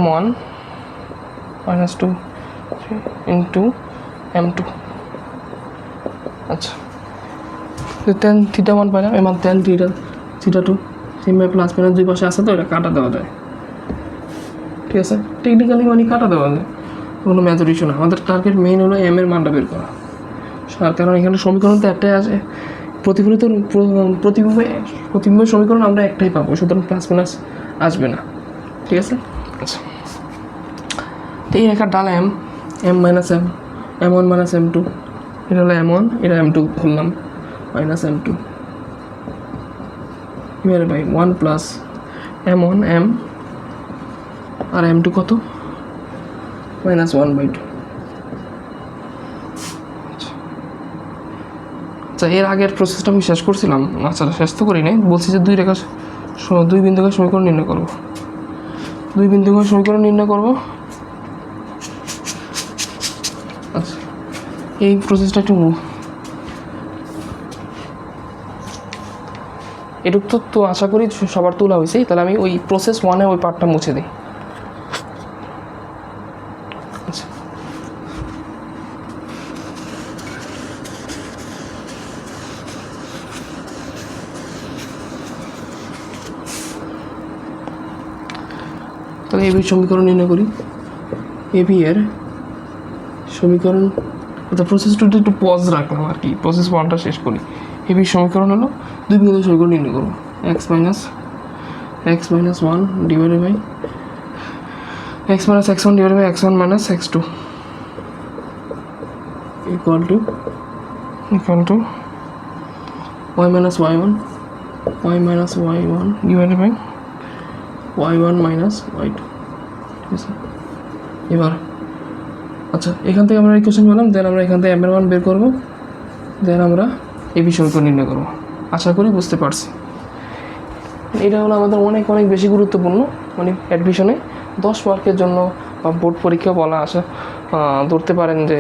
m1 - 2 into m2। আচ্ছা, tan θ1 পাইলাম, এবার tan θ2 সিম্বাই প্লাস মাইনাস দুই পাশে আছে তো এটা কাটা দেওয়া যায়। ঠিক আছে, টেকনিক্যালি মানে কাটা দেওয়া যায়, কোনো ম্যাথের ইস্যু না। আমাদের টার্গেট মেইন হলো এম এর মানটা বের করা, কারণ এখানে সমীকরণ তো একটাই আছে, প্রতিবিম্ব সমীকরণ আমরা একটাই পাবো, সুতরাং প্লাস মাইনাস আসবে না। ঠিক আছে, আচ্ছা, তো এই রেখার ডাল m m1 - m2, এটা হলো m1, এটা m2 ধরলাম, -m2 divided by 1 plus m1 m আর m2 কত -1/2। আচ্ছা, এর আগের প্রসেসটা আমি শেষ করছিলাম, আচ্ছা শেষ তো করি নাই, বলছি যে দুই বিন্দুকে সমীকরণ নির্ণয় করব, দুই বিন্দুকে সমীকরণ নির্ণয় করব। আচ্ছা, এই প্রসেসটা একটু এটুক তো আশা করি সবার তোলা হয়েছে, তাহলে আমি ওই প্রসেস 1-এ ওই পার্টটা মুছে দিই। আচ্ছা, তাহলে এবি সমীকরণ নির্ণয় করি। এবি এর সমীকরণ, অর্থাৎ প্রসেসটা একটু পজ রাখলাম আর কি, প্রসেস 1টা শেষ করি। এবি সমীকরণ হলো দুই বিন্দু সমীকরণ নির্ণয় করবো, x - 1 divided by x - x1 divided by x1 - x2 equal to y - y1 divided by y1 - y2। ঠিক আছে, এবার আচ্ছা এখান থেকে আমরা ইকুয়েশন পেলাম, দেন আমরা এখান থেকে m এর মান বের করবো, দেন আমরা এবি সমীকরণ নির্ণয় করবো। আশা করি বুঝতে পারছি। এটা হলো আমাদের অনেক অনেক বেশি গুরুত্বপূর্ণ, মানে অ্যাডমিশনে 10 মার্কের জন্য বা বোর্ড পরীক্ষা বলা আসা ধরতে পারেন যে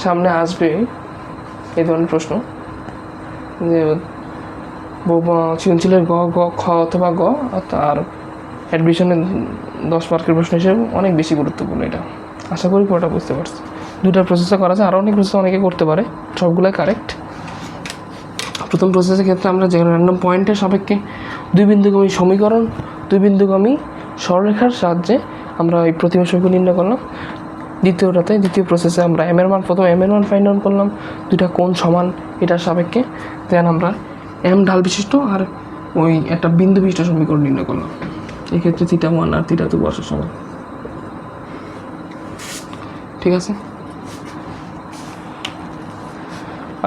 সামনে আসবে এই ধরনের প্রশ্ন, যে সৃজনশীলের গ খ অথবা গ, আর অ্যাডমিশনে 10 মার্কের প্রশ্ন হিসেবে অনেক বেশি গুরুত্বপূর্ণ এটা। আশা করি পুরোটা বুঝতে পারছি। দুটা প্রসেসে করা যায়, আরও অনেক প্রসেস অনেকে করতে পারে, সবগুলোই কারেক্ট। প্রথম প্রসেসের ক্ষেত্রে আমরা যেখানে র্যান্ডম পয়েন্টের সাপেক্ষে দুই বিন্দুগামী সমীকরণ, দুই বিন্দুগামী সরলরেখার সাহায্যে আমরা এই প্রতিমা সমীকরণ নির্ণয় করলাম। দ্বিতীয় প্রসেসে আমরা প্রথম এম এর মান ফাইন্ড আউট করলাম, দুইটা কোণ সমান এটার সাপেক্ষে। দেন আমরা এম ঢাল বিশিষ্ট আর ওই একটা বিন্দু বিশিষ্ট সমীকরণ নির্ণয় করলাম। এক্ষেত্রে θ1 আর θ2 বর্ষের সমান। ঠিক আছে,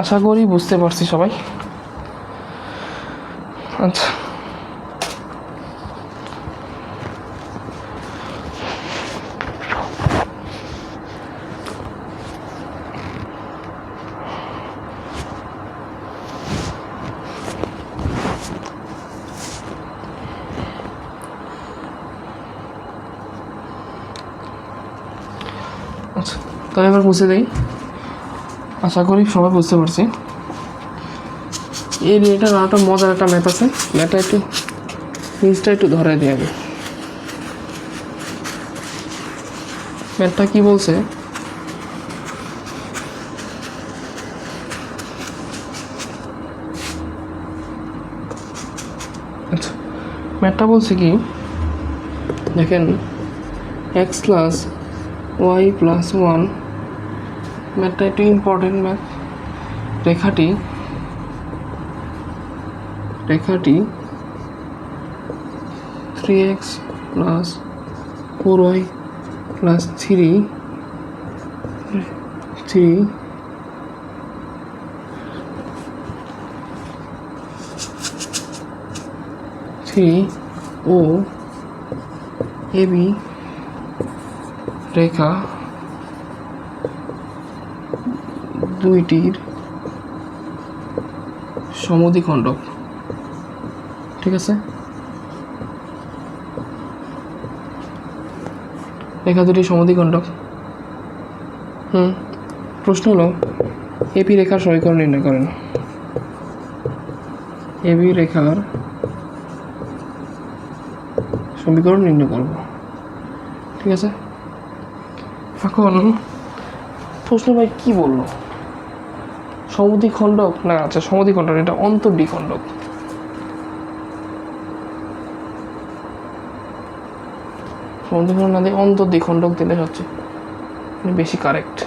আশা করি বুঝতে পারছি সবাই। আচ্ছা, আচ্ছা তাহলে এবার বুঝে দিই। আশা করি সবাই বুঝতে পারছি। এই রিলেটার একটা মজার একটা ম্যাথ আছে, ম্যাথটা একটু নিচটা একটু ধরে দিয়ে হবে। ম্যাথটা কি বলছে, আচ্ছা ম্যাথটা বলছে কি দেখেন, এক্স প্লাস ওয়াই প্লাস 1, ম্যাথটা একটু ইম্পর্টেন্ট ম্যাথ। রেখাটি 3x প্লাস 4y প্লাস 3 ও এবি রেখা দুইটির সমদ্বিখণ্ডক। ঠিক আছে, রেখা দুটি সমদ্বিখণ্ডক। প্রশ্ন হলো এবি রেখার সমীকরণ নির্ণয় করেন। এবি রেখার সমীকরণ নির্ণয় করব। ঠিক আছে, এখন প্রশ্ন ভাই কি বললো, সমদ্বিখণ্ডক না? আচ্ছা সমদ্বিখণ্ডক, এটা অন্তর্দ্বিখণ্ডক। সমদ্বিখণ্ডক না দিয়ে অন্তর্দ্বিখণ্ডক দিলে হচ্ছে বেশি correct.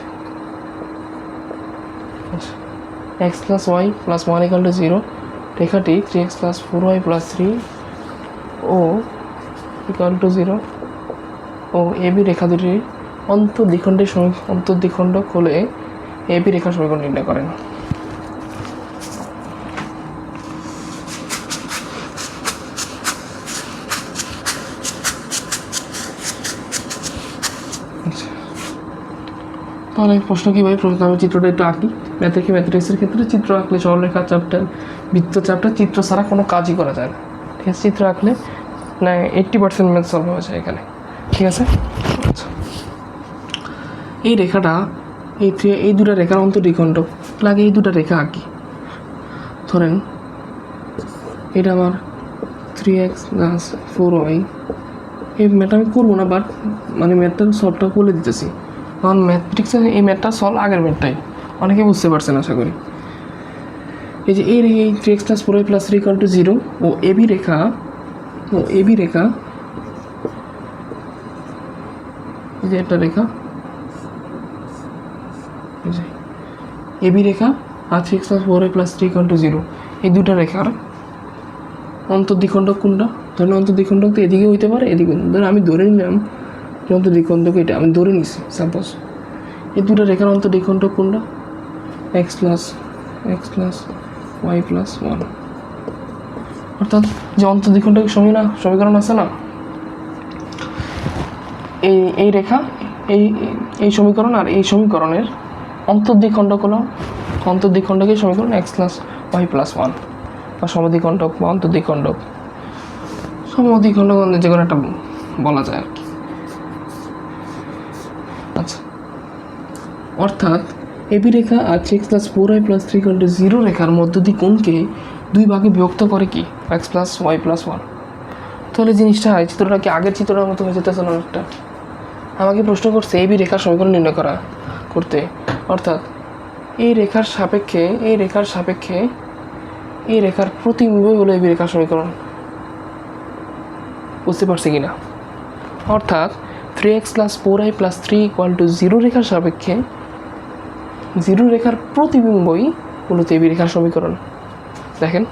X plus y plus 1 = 0, রেখাটি 3x প্লাস 4y প্লাস 3 ও = 0 ও এবি রেখা দুটি অন্তর্দ্বিখণ্ডক হলে এবি রেখার সমীকরণ নির্ণয় করেন। তাহলে প্রশ্ন কী ভাই, প্রশ্ন আমি চিত্রটা একটু আঁকি। ম্যাথমেটিক্সের ক্ষেত্রে চিত্র আঁকলে সরলরেখা চাপটা, বৃত্তচাপটা চিত্র ছাড়া কোনো কাজই করা যায় না। ঠিক আছে, চিত্র আঁকলে না 80% ম্যাথ সলভ হয়ে যায় এখানে। ঠিক আছে, আচ্ছা এই রেখাটা এই দুটা রেখার অন্তর্দ্বিখণ্ডক লাগে। এই দুটা রেখা আঁকি। ধরেন এটা আমার 3x প্লাস 4y। এই ম্যাথটা আমি করবো না, বাট মানে ম্যাথটার সলভটা বলে দিতেছি। কারণ ম্যাথমেটিক্সে এই ম্যাথটা সলভ আগের ম্যাথটাই অনেকে বুঝতে পারছেন আশা করি। এই যে এই 3x প্লাস 4y প্লাস 3 = 0 ও এবি রেখা এই যে একটা রেখা, এবি রেখা আর 3x প্লাস 4y প্লাস 3 = 0, এই দুটা রেখার অন্তর্দ্বিখণ্ডক কোনটা? ধরেন অন্তর্দ্বিখণ্ডক তো এদিকে হইতে পারে, এদিকে। ধরেন আমি ধরে নিলাম যে অন্তর্দ্বিখণ্ডক এটা, আমি ধরে নিছি সাপোজ। এই দুটা রেখার অন্তর্দ্বিখণ্ডক কোনটা? x plus y plus 1। অর্থাৎ যে অন্তর্দ্বিখণ্ডক সমীকরণ আছে না, এই রেখা এই সমীকরণ আর এই সমীকরণের অন্তর্দ্বিখণ্ডক হলো অন্তর্দ্বিখণ্ডকের সমীকরণ x প্লাস ওয়াই প্লাস 1, বা সমদ্বিখণ্ডক বা অন্তর্দ্বিখণ্ডক, সমদ্বিখণ্ডক যে কোনো একটা বলা যায় আর কি। আচ্ছা, অর্থাৎ এবি রেখা আর 3x প্লাস 4y প্লাস 3 = 0 রেখার মধ্যদি কোণকে দুই ভাগে বিভক্ত করে কি? x plus y plus 1। তাহলে জিনিসটা হয়, চিত্রটা কি আগের চিত্রটার মতো হয়ে যেতেছে না একটা? আমাকে প্রশ্ন করছে এবি রেখার সমীকরণ নির্ণয় করতে, অর্থাৎ এই রেখার সাপেক্ষে এই রেখার প্রতিবিম্বই হলো এবি রেখার সমীকরণ। বুঝতে পারছি কি না? অর্থাৎ 3x + 4y + 3 = 0 রেখার সাপেক্ষে 0 রেখার প্রতিবিম্বই মূলত এবি রেখার সমীকরণ। দেখেন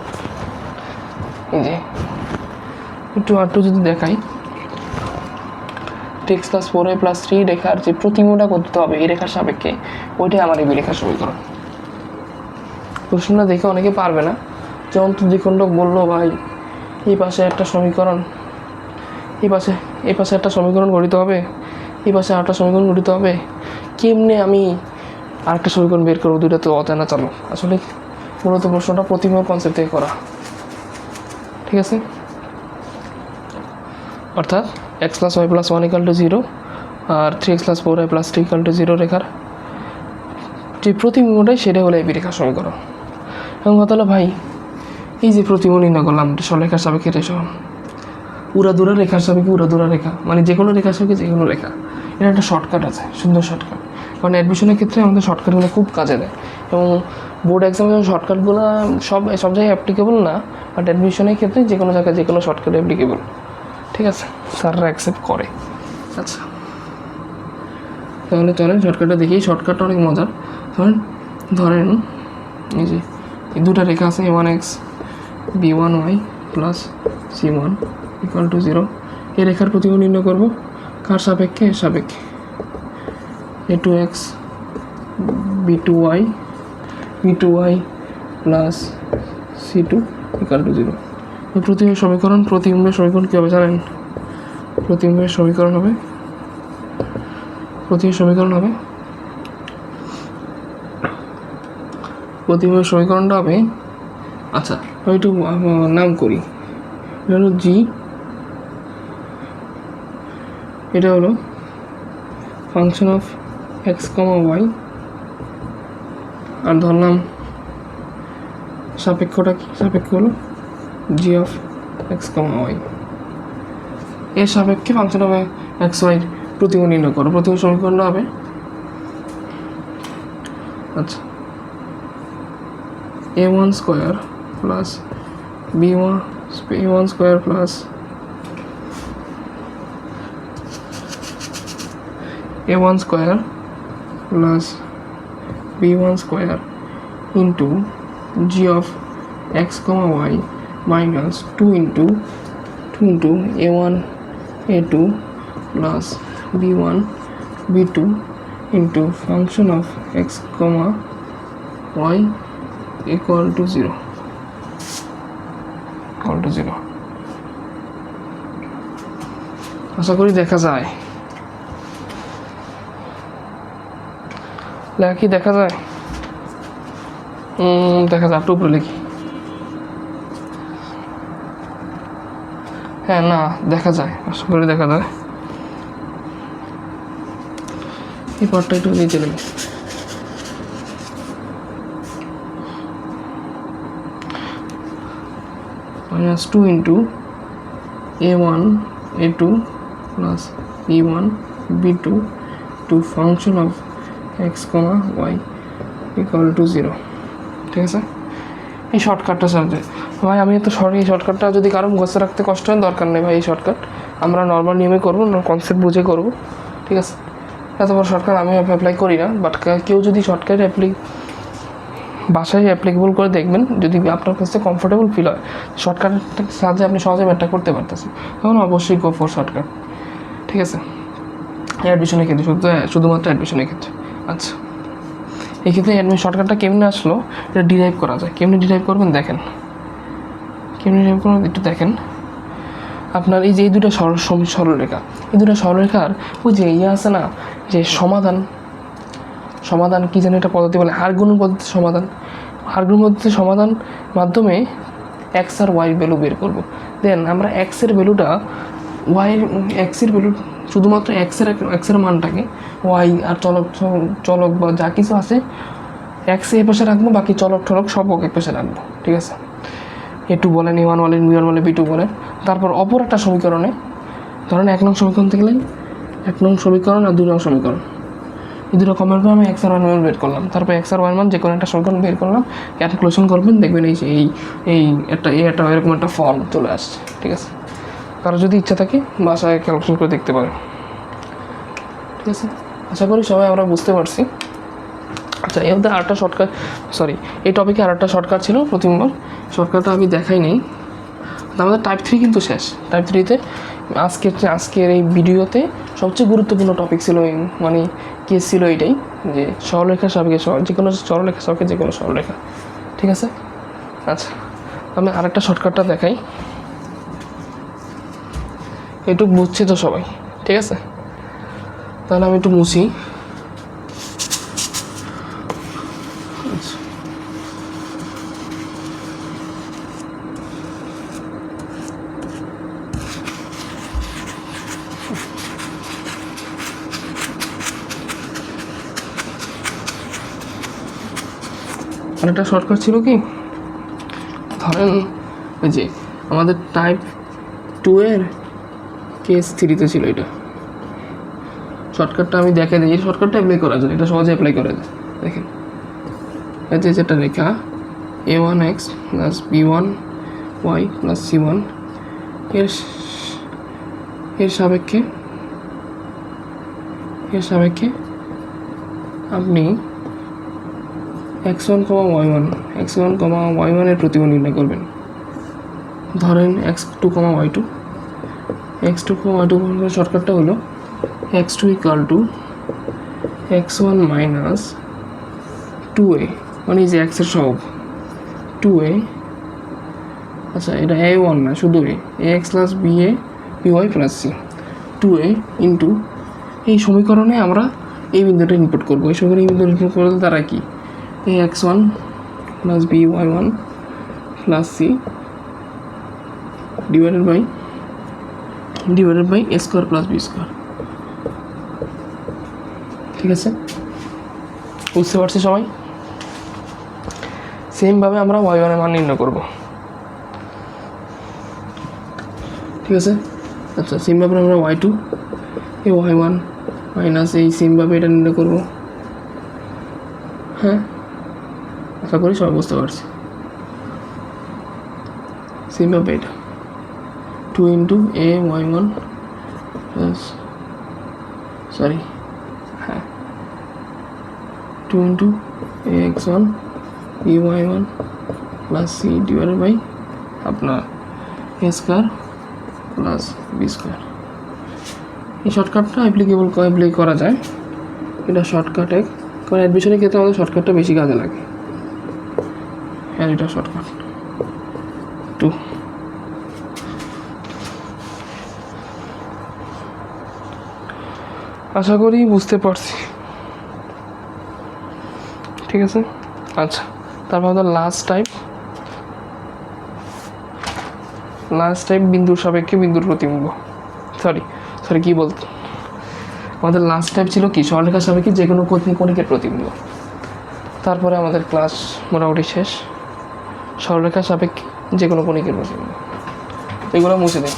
এই যে একটু যদি দেখাই, 3x + 4y + 3 রেখার যে প্রতিবিম্বটা করতে হবে এই রেখার সাপেক্ষে, ওইটাই আমার এবি রেখার সমীকরণ। প্রশ্নটা দেখে অনেকে পারবে না, যেমন তো দ্বিখণ্ডক বললো ভাই এই পাশে একটা সমীকরণ, এই পাশে একটা সমীকরণ গঠিত হবে, এই পাশে আরেকটা সমীকরণ গঠিত হবে, কেমনে আমি আরেকটা সমীকরণ বের করবো? দুইটা তো অজানা চালু। আসলে মূলত প্রশ্নটা প্রতিবিম্ব কনসেপ্ট থেকে করা, ঠিক আছে? অর্থাৎ x + y + 1 = 0 আর 3x + 4y + 3 = 0 রেখার যে প্রতিবিম্বটাই সেটা হলো এবি রেখার সমীকরণ। এবং কথা হলো ভাই এই যে প্রতিবিম্ব নির্ণয় করলাম সরলরেখার সাপেক্ষে রেখা, উড়াদুরা রেখার সাপেক্ষে উড়াদুরা রেখা, মানে যে কোনো রেখার সাপেক্ষে যে কোনো রেখা, এটা একটা শর্টকাট আছে, সুন্দর শর্টকাট। কারণ অ্যাডমিশনের ক্ষেত্রে আমাদের শর্টকাটগুলো খুব কাজে দেয়, এবং বোর্ড এক্সামের শর্টকাটগুলো সব জায়গায় অ্যাপ্লিকেবল না, বাট অ্যাডমিশনের ক্ষেত্রে যে কোনো জায়গায় যে কোনো শর্টকাট অ্যাপ্লিকেবল, ঠিক আছে? স্যাররা অ্যাকসেপ্ট করে। আচ্ছা, তাহলে চলেন শর্টকাটটা দেখি। শর্টকাটটা অনেক মজার। ধরেন এই যে এই দুটা রেখা আছে, a1x b1y + c1 = 0। এই রেখার প্রতিবিম্ব নির্ণয় করব কার সাপেক্ষে? সাপেক্ষে a2x b2y + c2 = 0। প্রতিবিম্বের সমীকরণ কী হবে জানেন? প্রতিবিম্বের সমীকরণ হবে প্রতিবিম্বের সমীকরণটা হবে, আচ্ছা আমি একটু নাম করি, এটা হলো জি, এটা হলো ফাংশন অফ x, y, আর ধরলাম সাপেক্ষটা কি? সাপেক্ষ হলো জি অফ x, y। এর সাপেক্ষে ফাংশন হবে x, y প্রতিবিম্ব নির্ণয় করো। প্রতিবিম্ব সমীকরণটা হবে, আচ্ছা, a1² + b1² + b1² into g of x, y minus 2 into a1 a2 plus b1 b2 into function of x, y = 0 আশা করি দেখা যায়। লেখা কি দেখা যায়? দেখা যায়, একটু উপরে লিখি। হ্যাঁ, না দেখা যায়, আশা করি দেখা যায়। এই পার্টটা একটু নিচে লিখি। -2 into a1 a2 plus b1 b2 to function of x, y = 0। ঠিক আছে? এই শর্টকাটটা সাথে ভাই আমি তো এই শর্টকাটটা যদি কারো মুখস্থ রাখতে কষ্ট হয় দরকার নেই ভাই, এই শর্টকাট আমরা নর্মাল নিয়মে করবো, কনসেপ্ট বুঝে করবো, ঠিক আছে? এত বড় শর্টকাট আমি অ্যাপ্লাই করি না, বাট কেউ যদি শর্টকাট বাসায় অ্যাপ্লিকেবল করে দেখবেন, যদি আপনার কাছে কমফোর্টেবল ফিল হয়, শর্টকাটের সাহায্যে আপনি সহজে ম্যাথটা করতে পারতেছেন, তখন অবশ্যই গো ফর শর্টকাট, ঠিক আছে? অ্যাডমিশনের ক্ষেত্রে শুধুমাত্র অ্যাডমিশনের ক্ষেত্রে। আচ্ছা, এই ক্ষেত্রে শর্টকাটটা কেমনে আসলো এটা ডিরাইভ করা যায়। কেমনে ডিরাইভ করবেন দেখেন, একটু দেখেন। আপনার এই যে এই দুটো সরলরেখা, এই দুটো সরলরেখার ওই যে আছে না, যে সমাধান কি যেন একটা পদ্ধতি বলে, হারগুণন পদ্ধতির সমাধান মাধ্যমে এক্স আর ওয়াই ভ্যালু বের করব। দেন আমরা এক্সের ভ্যালুটা এক্সের ভ্যালু শুধুমাত্র এক্সের মানটাকে ওয়াই আর চলক বা যা কিছু আছে এক্স এ পাশে রাখবো, বাকি চলক সব এক পাশে রাখবো, ঠিক আছে? a2 বলেন, a1 বলেন, b1 বলেন, b2 বলেন। তারপর অপর একটা সমীকরণে ধরেন 1 নং সমীকরণ থেকে 1 নং সমীকরণ আর 2 নং সমীকরণ, এই দুটো কমন করে আমি এক্স আর ওয়াই মান বের করলাম। তারপর এক্স আর ওয়াই মান যে কোনো একটা সমীকরণ বের করলাম, ক্যালকুলেশন করবেন, দেখবেন এই যে এই একটা এরকম একটা ফর্ম চলে আসছে। ঠিক আছে, কারো যদি ইচ্ছা থাকে বাসায় ক্যালকুলেশন করে দেখতে পারেন। ঠিক আছে, আশা করি সবাই আমরা বুঝতে পারছি। আচ্ছা, এর মধ্যে আরেকটা শর্টকাট, সরি এই টপিকে আরেকটা শর্টকাট ছিল প্রথমবার, শর্টকাটটা আমি দেখাই নেই। আমাদের টাইপ 3 কিন্তু শেষ। টাইপ 3-তে আজকের এই ভিডিওতে সবচেয়ে গুরুত্বপূর্ণ টপিক ছিল, মানে কেস ছিল এইটাই যে সরলরেখার সাপেক্ষে যে কোনো সরলরেখার সাপেক্ষে যে কোনো সরলরেখা। ঠিক আছে, আচ্ছা আমি আরেকটা শর্টকাটটা দেখাই, একটু বুঝছি তো সবাই। ঠিক আছে, তাহলে আমি একটু মুছি। আরেকটা শর্টকাট ছিল কি, ধরেন ওই যে আমাদের টাইপ 2 এর কেস 3-তে ছিল এটা। শর্টকাটটা আমি দেখে দিই, এই শর্টকাটটা অ্যাপ্লাই করা যায়, এটা সহজে অ্যাপ্লাই করা যায়। দেখেন, এতে যেটা রেখা a1x plus b1y plus c1 এর সাপেক্ষে আপনি x1, y1 এর প্রতিমা নির্ণয় করবেন। ধরেন x2, y2 শর্টকাটটা হলো x2 equal two x1 minus 2a, মানে এই যে x এর সহগ 2a, আচ্ছা এটা a1 না, শুধু ax plus by plus c 2a into এই সমীকরণে আমরা এই বিন্দুটা ইনপুট করবো। এই সমীকরণে এই বিন্দুটা ইনপুট করলে তারা কি ax1 plus by1 plus c divided by a square plus b square. ঠিক আছে, বুঝতে পারছি সবাই? সেমভাবে আমরা y1 এর মান নির্ণয় করব। ঠিক আছে, আচ্ছা সেমভাবে আমরা y2 y1 মাইনাস এই সেমভাবে এটা নির্ণয় করব। হ্যাঁ, আশা করি সবাই বুঝতে পারছি। সেমভাবে এটা 2 ইন্টু ay1 প্লাস হ্যাঁ 2 into ax1 by1 plus c divided by আপনার a square plus b square. এই শর্টকাটটা অ্যাপ্লাই করা যায়, এটা শর্টকাটে, কারণ অ্যাডমিশনের ক্ষেত্রে আমাদের শর্টকাটটা বেশি কাজে লাগে। হ্যাঁ, এটা শর্টকাট 2। আশা করি বুঝতে পারছি। ঠিক আছে, আচ্ছা তারপর আমাদের লাস্ট টাইপ বিন্দুর সাপেক্ষে বিন্দুর প্রতিবিম্ব, সরি কি বলতো, আমাদের লাস্ট টাইপ ছিল কি সরলরেখার সাপেক্ষে যে কোনো কণিকের প্রতিবিম্ব। তারপরে আমাদের ক্লাস মোটামুটি শেষ, সরলরেখার সাপেক্ষে যে কোনো কণিকের প্রতিবিম্ব, এগুলো মুছে দিন।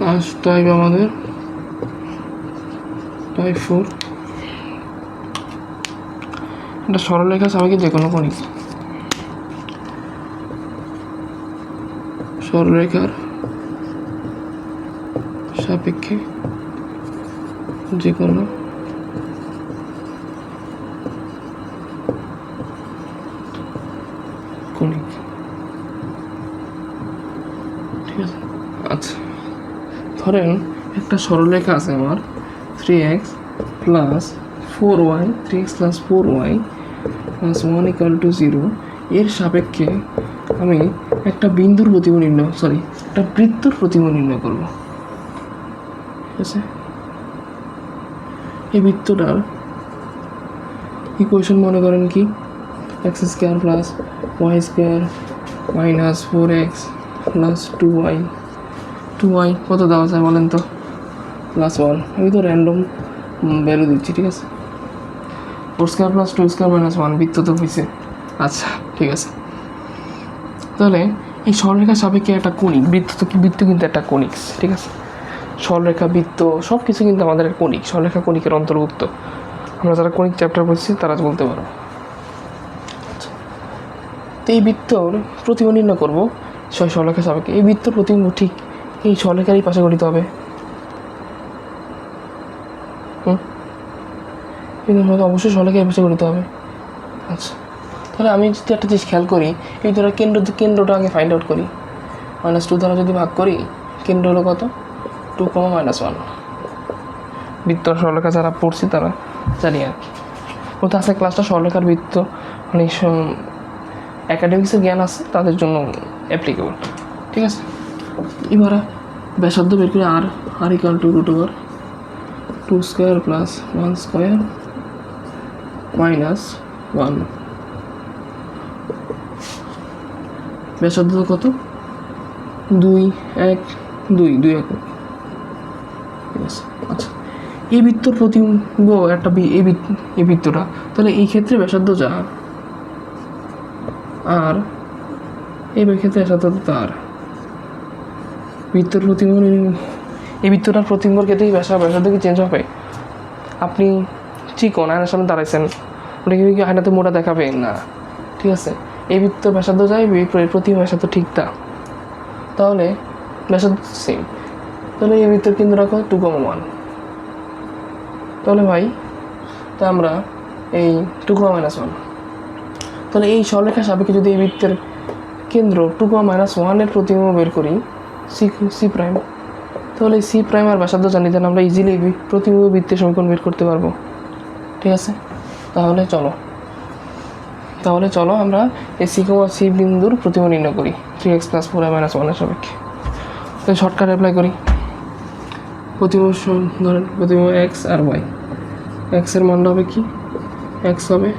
লাস্ট টাইপ আমাদের টাইপ 4, এটা সরলরেখা সাপেক্ষে যে কোনো কণিক, সরলরেখার সাপেক্ষে যে কোনো কণিক। ঠিক আছে, আচ্ছা ধরেন একটা সরলরেখা আছে আমার 3x plus 4y 3x plus 4y plus 1 equal to 0, এর সাপেক্ষে আমি একটা বিন্দুর প্রতিবিম্ব একটা বৃত্তর প্রতিবিম্ব নির্ণয় করব। আছে। এই বৃত্তটার ইকুয়েশন মনে করেন কি, x square plus y square minus 4x plus 2y কত দেওয়া যায় বলেন তো, +1। আমি তো র্যান্ডম ভ্যালু দিচ্ছি, ঠিক আছে। 4² প্লাস 2² মাইনাস 1 বৃত্ত তো হয়েছে। আচ্ছা ঠিক আছে, তাহলে এই সরলরেখা সাপেক্ষে একটা কণিক, বৃত্ত কিন্তু একটা কণিক্স, ঠিক আছে। সরলরেখা, বৃত্ত সব কিছু কিন্তু আমাদের কণিক, সরলরেখা কণিকের অন্তর্ভুক্ত। আমরা যারা কণিক চ্যাপ্টার পড়ছি তারা বলতে পারো। তো এই বৃত্তর প্রতিবিম্ব নির্ণয় করবো সরলরেখা সাপেক্ষে। এই বৃত্তর প্রতিবিম্ব ঠিক এই সরলরেখারই পাশে গঠিত হবে। কিন্তু অবশ্যই সরলরেখার পাশে গঠিত হবে। আচ্ছা, তাহলে আমি যদি একটা জিনিস খেয়াল করি, এই ধরো কেন্দ্রটা আগে ফাইন্ড আউট করি। -2 দ্বারা যদি ভাগ করি, কেন্দ্র হলো কত, 2, -1। বৃত্ত সরলরেখা যারা পড়ছি তারা জানি আর কি। ওটা আছে ক্লাসটা সরলরেখার বৃত্ত, মানে অ্যাকাডেমিক্সের জ্ঞান আছে তাদের জন্য অ্যাপ্লিকেবল, ঠিক আছে। এবার ব্যাসার্ধ বের করে আর = √2² প্লাস 1² মাইনাস 1। ব্যাসার্ধ কত, 2 1 2 একক, ঠিক আছে। আচ্ছা, এই বৃত্তর প্রতিবিম্ব একটা এই বৃত্তটা, তাহলে এই ক্ষেত্রে ব্যাসার্ধ যা আর এই ক্ষেত্রে ব্যাসার্ধ তার, বৃত্তর প্রতিবিম্ব, এই বৃত্তটার প্রতিবিম্বর ক্ষেত্রে ব্যাসার্ধ কি চেঞ্জ হবে? আপনি চিকন আয়নার সামনে দাঁড়াইছেন, ওটা কি আয়নাতে মোটা দেখাবে না, ঠিক আছে। এই বৃত্ত ব্যাসার্ধ যায়, প্রতিবিম্ব ব্যাসার্ধ ঠিক তা, তাহলে ব্যাসার্ধ সেম। তাহলে এই বৃত্তের কেন্দ্র রাখো 2, 1। তাহলে ভাই, তা আমরা এই 2, -1, তাহলে এই সরলরেখার সাপেক্ষে যদি এই বৃত্তের কেন্দ্র 2, -1 এর প্রতিবিম্ব বের করি, সি প্রাইম, তাহলে সি প্রাইম আর ব্যাসার্ধ জানি, দেন আমরা ইজিলি প্রতিবিম্ব বৃত্তের সমীকরণ বের করতে পারবো, ঠিক আছে। তাহলে চলো আমরা এই সি বিন্দুর প্রতিবিম্ব নির্ণয় করি 3x + 4y - 1 এর সাপেক্ষে। তো শর্টকাট অ্যাপ্লাই করি। প্রতিবিম্ব ধরেন প্রতিবিম্ব x আর y, x এর মান হবে কি, x হবে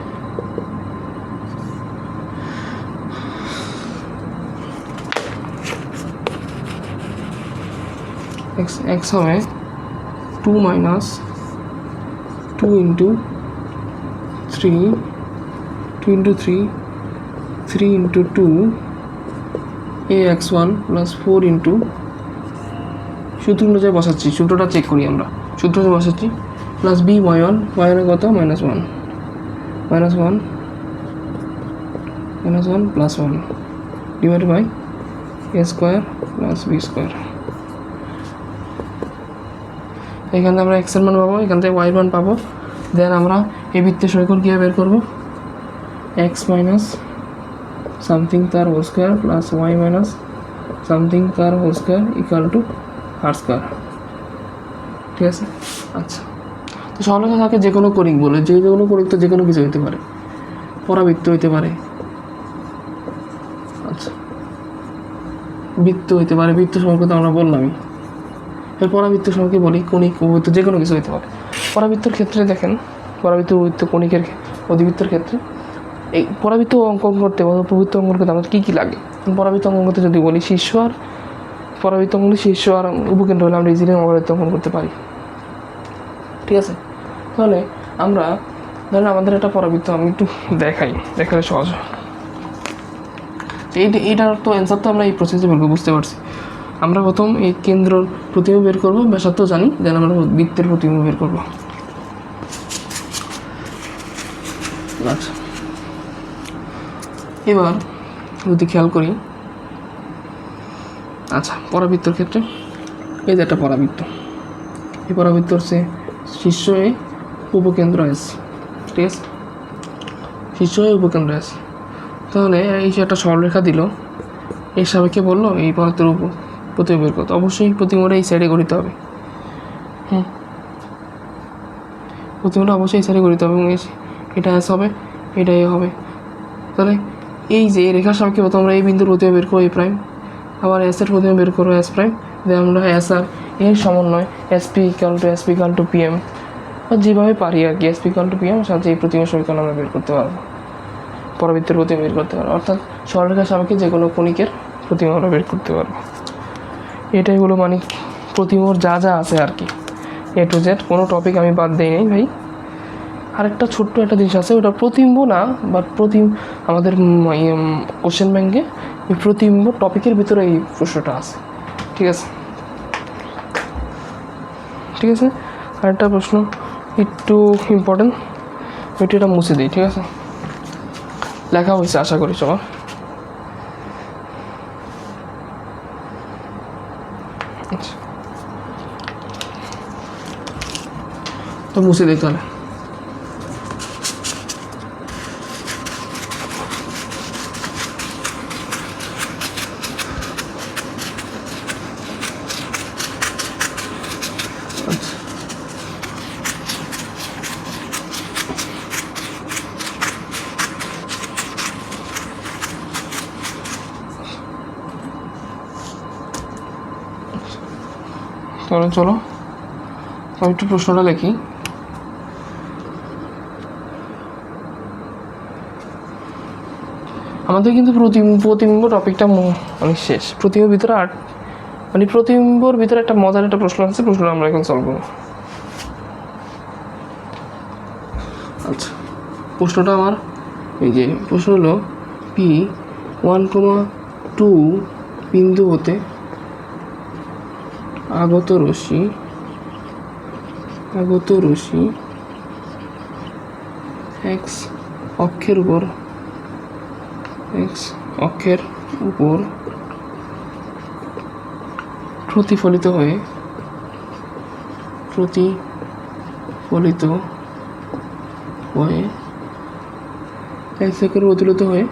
x হবে 2 - 2 × 3 2 × 3 3 × 2 ax1 + 4 × সূত্র অনুযায়ী বসাচ্ছি, সূত্রটা চেক করি আমরা, সূত্র বসাচ্ছি প্লাস by1 কত, -1 plus 1 divide by a² plus b²। এখান থেকে আমরা x এর মান পাবো, এখান থেকে y এর মান পাবো। দেন আমরা এই বৃত্তের সমীকরণ কীভাবে বের করবো, x মাইনাস সামথিং তার whole square plus y minus something তার হোল স্কোয়ার = r², ঠিক আছে। আচ্ছা, তো সরলরেখা থাকে যে কোনো কণিক বলে, যে কোনো কণিক তো যে কোনো কিছু হতে পারে, পরাবৃত্ত হইতে পারে, আচ্ছা বৃত্ত হইতে পারে, বৃত্ত সম্পর্কে তো আমরা বললামই। এর পরাবৃত্ত সম্পর্কে বলি, কণিক উপবৃত্ত যে কোনো কিছু হতে পারে। পরাবৃত্তর ক্ষেত্রে দেখেন, পরাবৃত্ত উপবৃত্ত কণিকের অধিবৃত্তর ক্ষেত্রে এই পরাবৃত্ত অঙ্কন করতে বা উপবৃত্ত অঙ্কন করতে আমাদের কী কী লাগে। পরাবৃত্ত অঙ্কন করতে যদি বলি, শীর্ষ আর পরাবৃত্ত অঙ্কন, শীর্ষ আর উপকেন্দ্র হলে আমরা ইজিলি পরাবৃত্ত অঙ্কন করতে পারি, ঠিক আছে। তাহলে আমরা ধরেন আমাদের একটা পরাবৃত্ত, আমি একটু দেখালে সহজ হয়। এইটার তো অ্যান্সার তো আমরা এই প্রসেসে বলবো, বুঝতে পারছি। আমরা প্রথম এই কেন্দ্রর প্রতিবিম্ব বের করবো, ব্যাসার্ধ জানি, দেন আমরা বৃত্তের প্রতিবিম্ব বের করবো। আচ্ছা, এবার যদি খেয়াল করি, আচ্ছা পরাবৃত্তর ক্ষেত্রে এই যে একটা পরাবৃত্ত, এই পরাবৃত্ত হচ্ছে শীর্ষ এ উপকেন্দ্র S, ঠিক আছে, শীর্ষ এ উপকেন্দ্র S। তাহলে এই যে একটা সরলরেখা দিল, এর সাপেক্ষে বললো এই পরাবৃত্তের প্রতিবিম্ব বের করতে, অবশ্যই প্রতিবিম্বটা এই সাইডে গঠিত হবে, প্রতিবিম্বটা অবশ্যই এই সাইডে গঠিত হবে, এবং এটা S হবে, এটা A হবে। তাহলে এই যে রেখার সাপেক্ষে প্রথম আমরা এই বিন্দুর প্রতিবিম্ব বের করবো A', আবার S এর প্রতিবিম্ব বের করবো S', দিয়ে আমরা S আর এর সমন্বয় এসপি ইকাল টু পিএম, বা যেভাবে পারি আর কি, এসপি ইকাল টু পিএম সাহায্যে এই প্রতিবিম্ব সমীকরণ আমরা বের করতে পারবো, পরাবৃত্তের প্রতিবিম্ব বের করতে পারবো, অর্থাৎ সরলরেখা সাপেক্ষে যে কোনো কণিকের প্রতিবিম্ব আমরা বের করতে পারবো। এটাই হলো মানে প্রতিবিম্বর যা যা আছে আর কি, এ টু জেড, কোনো টপিক আমি বাদ দিই নাই ভাই। আরেকটা ছোট্ট একটা জিনিস আছে, ওটা প্রতিবিম্ব না, বাট আমাদের কোশ্চেন ব্যাংকে এই প্রতিবিম্ব টপিকের ভিতরে এই প্রশ্নটা আছে, ঠিক আছে। ঠিক আছে, আরেকটা প্রশ্ন একটু ইম্পর্টেন্ট, এটা মুছে দিই, ঠিক আছে। লেখা হয়েছে আশা করি সবার। আচ্ছা, তো মুছে দিই তাহলে। তাহলে চলো আমি একটু প্রশ্নটা লিখি। আমাদের কিন্তু প্রতিবিম্ব টপিকটা মানে শেষ। প্রতিবিম্বের ভিতরে মানে প্রতিবিম্বর ভিতরে একটা মজার একটা প্রশ্ন আছে, প্রশ্নটা আমরা এখন সলভ করবো। আচ্ছা, প্রশ্নটা আমার এই যে প্রশ্ন হলো P1,2 বিন্দু হতে আগত রশ্মি এক্স অক্ষের উপর প্রতিফলিত হয়ে এক্স অক্ষের প্রতিফলিত হয়ে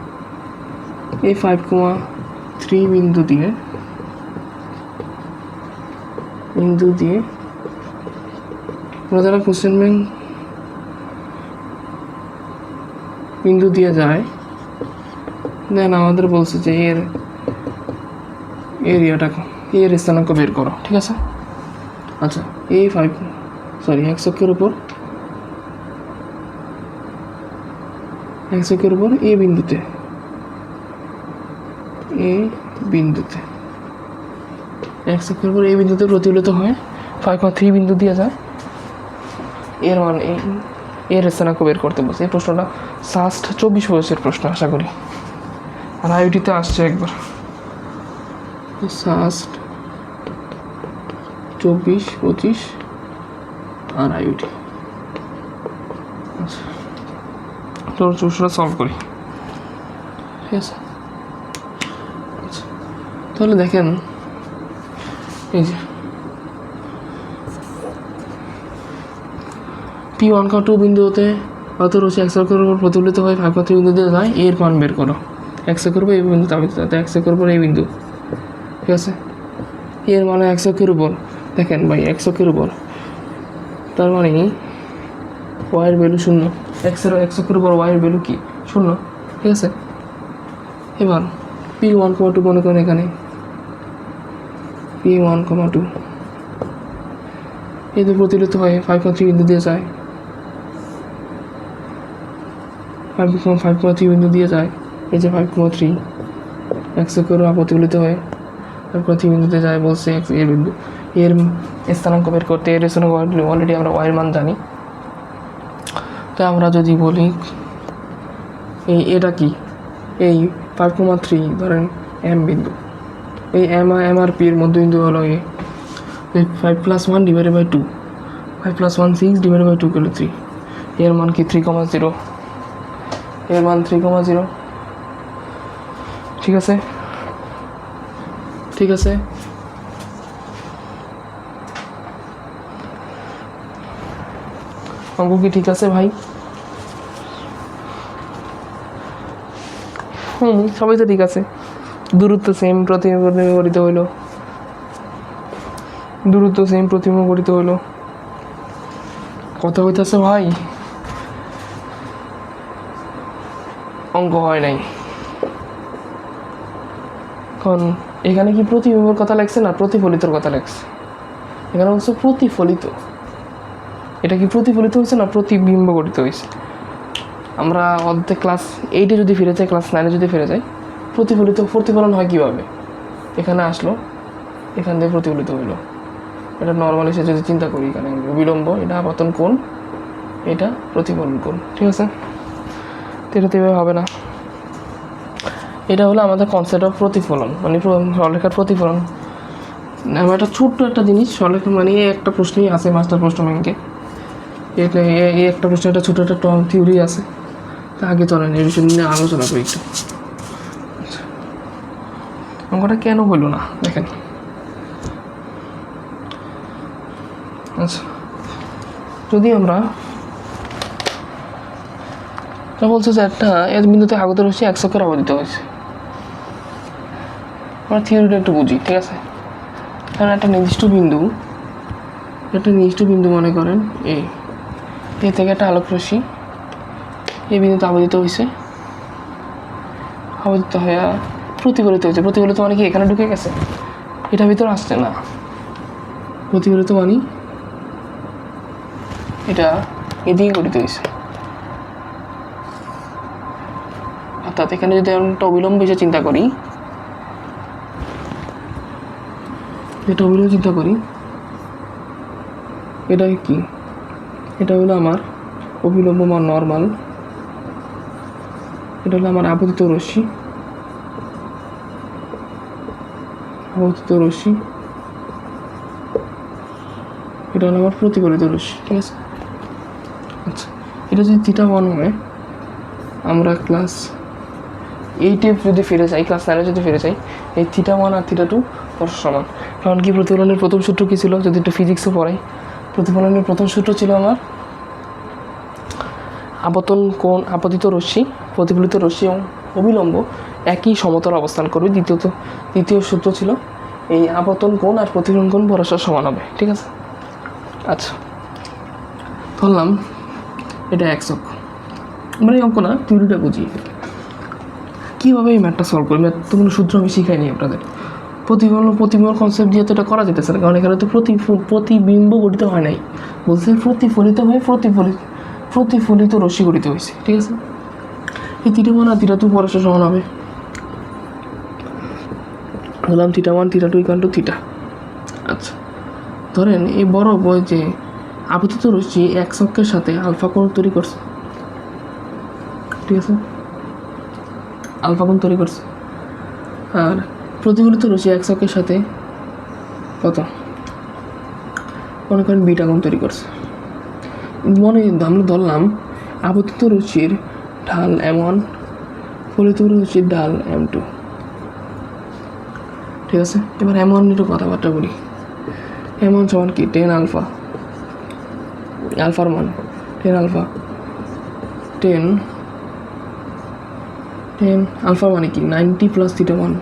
এই 5,3 বিন্দু দিয়ে আমরা যারা কোশ্চেন ব্যাংক বিন্দু দিয়ে যায়, দেন আমাদের বলছে যে এর এরিয়াটা, এর স্থানাঙ্ক বের করো, ঠিক আছে। আচ্ছা, এই এক্স অক্ষের উপর এই বিন্দুতে এক্স অক্ষের উপর এই বিন্দুতে প্রতিফলিত হয় 5,3 বিন্দু দিয়ে যায়, এর মান এর স্থানাঙ্ক বের করতে বলছে। এই প্রশ্নটা সাস্ট 24-25 প্রশ্ন আশা করি, আর আইউটিতে আসছে একবার, সাস্ট 24-25 আর আইউটি। আচ্ছা, তো প্রশ্নটা সলভ করি, ঠিক আছে। আচ্ছা, তাহলে দেখেন এই যে P1,2 বিন্দু হতে অত রশ্মি এক্স অক্ষের উপর প্রতিফলিত হয় 5,3 বিন্দু দিয়ে যায়, এর মান বের করো। এক্স অক্ষের উপর এই বিন্দু, এক্স অক্ষের উপর এই বিন্দু, ঠিক আছে। এর মানে এক্স অক্ষের উপর, দেখেন ভাই এক্স অক্ষের উপর, তার মানে ওয়াইয়ের ভ্যালু 0, এক্স অক্ষের উপর ওয়াইয়ের ভ্যালু কি 0, ঠিক আছে। এবার P1,2 মনে করেন, এখানে P1,2 এই যে প্রতিফলিত হয় 5,3 বিন্দু দিয়ে যায়, 5,3 বিন্দু দিয়ে যায়, এই যে 5,3 এক্স অক্ষের প্রতিফলিত হয় 5,3 বিন্দুতে যায়, বলছে এক্স এর বিন্দু, এর স্থানাঙ্ক বের করতে। এর স্থানাঙ্ক অলরেডি আমরা ওয়াইয়ের মান জানি, তো আমরা যদি বলি এটা কি, এই 5,3 ধরেন এম বিন্দু, এই এম আর পি এর মধ্যবিন্দু হলো 5+1 ডিভাইডেড বাই 2, 5+1 6 ডিভাইডেড বাই 2 করলে 3, এর মান কি 3,0, এর মান 3,0, ঠিক আছে। অঙ্ক কি ঠিক আছে ভাই? সবাই তো ঠিক আছে। দূরত্ব সেম, প্রতিবিম্ব গঠিত হইল, কথা হইতেছে ভাই, অঙ্ক হয় নাই। কারণ এখানে কি প্রতিবিম্বর কথা লাগছে না প্রতিফলিতর কথা লাগছে? এখানে হচ্ছে প্রতিফলিত। এটা কি প্রতিফলিত হয়েছে না প্রতিবিম্ব গঠিত হয়েছে? আমরা অর্ধেক ক্লাস 8-এ যদি ফিরে যাই, ক্লাস 9-এ যদি ফিরে যাই, প্রতিফলন হয় কীভাবে? এখানে আসলো, এখান থেকে প্রতিফলিত হইলো। এটা নর্মালি সে যদি চিন্তা করি, এখানে বিলম্ব, এটা আপতন কোণ, এটা প্রতিফলন কোণ, ঠিক আছে? তো এটা তো এভাবে হবে না। এটা হলো আমাদের কনসেপ্ট অফ প্রতিফলন, মানে সরলরেখার প্রতিফলন। আমার একটা ছোট্ট একটা জিনিস, সরলরেখা মানে একটা প্রশ্নই আছে মাস্টার প্রশ্ন ব্যাংকে, এটা এই একটা প্রশ্ন, একটা ছোটো একটা থিওরি আছে। তা আগে চলেন এই বিষয় নিয়ে আলোচনা করি একটু। অঙ্কটা কেন হইল না দেখেন। আচ্ছা, যদি আমরা বলছে যে একটা এর বিন্দুতে আগত রশ্মি 1 চক্কর আবর্তিত হয়েছে, আমরা থিওরিটা একটু বুঝি, ঠিক আছে? কারণ একটা নির্দিষ্ট বিন্দু মনে করেন এ থেকে একটা আলোক রশ্মি এই বিন্দুতে আবর্তিত হয়েছে, আবর্তিত হয়ে প্রতিফলিত হয়েছে। প্রতিফলিত মানে কি এখানে ঢুকে গেছে, এটা ভিতরে আসছে না। প্রতিফলিত মানে এটা এদিকে গঠিত হয়েছে। অর্থাৎ এখানে যদি আমি একটা অবিলম্ব হিসেবে চিন্তা করি, এটা কি? এটা হলো আমার অবিলম্ব বা নর্মাল। এটা হলো আমার আপতিত রশ্মি, এটা হলো আমার প্রতিফলিত রশ্মি, ঠিক আছে? আচ্ছা, এটা যদি θ1 হয়, আমরা ক্লাস 8-এ যদি ফিরে যাই, ক্লাস 9-এ যদি ফিরে যাই, এই θ1 আর θ2 পরস্পর সমান। কারণ কি প্রতিফলনের প্রথম সূত্র কী ছিল? যদি একটু ফিজিক্সও পড়াই, প্রতিফলনের প্রথম সূত্র ছিল আমার আপতন কোণ, আপতিত রশ্মি, প্রতিফলিত রশ্মি এবং অবিলম্ব একই সমতল অবস্থান করবে। দ্বিতীয় সূত্র ছিল এই আপতন কোণ আর প্রতিফলন কোণ পরস্পর সমান হবে, ঠিক আছে? আচ্ছা, ধরলাম এটা 1 চক্কর। আমরা এই অঙ্ক না, থিওরিটা বুঝি কীভাবে এই ম্যাথটা সলভ করি। ম্যাথ তো কোনো সূত্র আমি শিখাইনি আপনাদের। প্রতিবিম্ব কনসেপ্ট দিয়ে তো এটা করা যেতেছে না, কারণ এখানে তো প্রতিবিম্ব গঠিত হয় নাই, বলছে প্রতিফলিত হয়ে প্রতিফলিত রশ্মি গঠিত হয়েছে, ঠিক আছে? এই θ1 আর θ2 পরস্পর সমান হবে। বললাম θ1 θ2 = θ। আচ্ছা, ধরেন এই বড় বই যে আপতিত রশ্মি 1 চক্রের সাথে আলফা কোণ তৈরি করছে, ঠিক আছে? আলফা কোণ তৈরি করছে, আর প্রতিফলিত রশ্মি 1 চক্রের সাথে কত মনে করেন বিটা কোণ তৈরি করছে। আমরা ধরলাম আপতিত রশ্মির ঢাল m1, ফলিত রশ্মির ঢাল m2, ঠিক আছে? এবার m1 নিয়ে একটু কথাবার্তা বলি। m1 সমান কি 10 আলফা, আলফার মান 10 আলফা, 10 আলফা মানে কি 90 + θ1,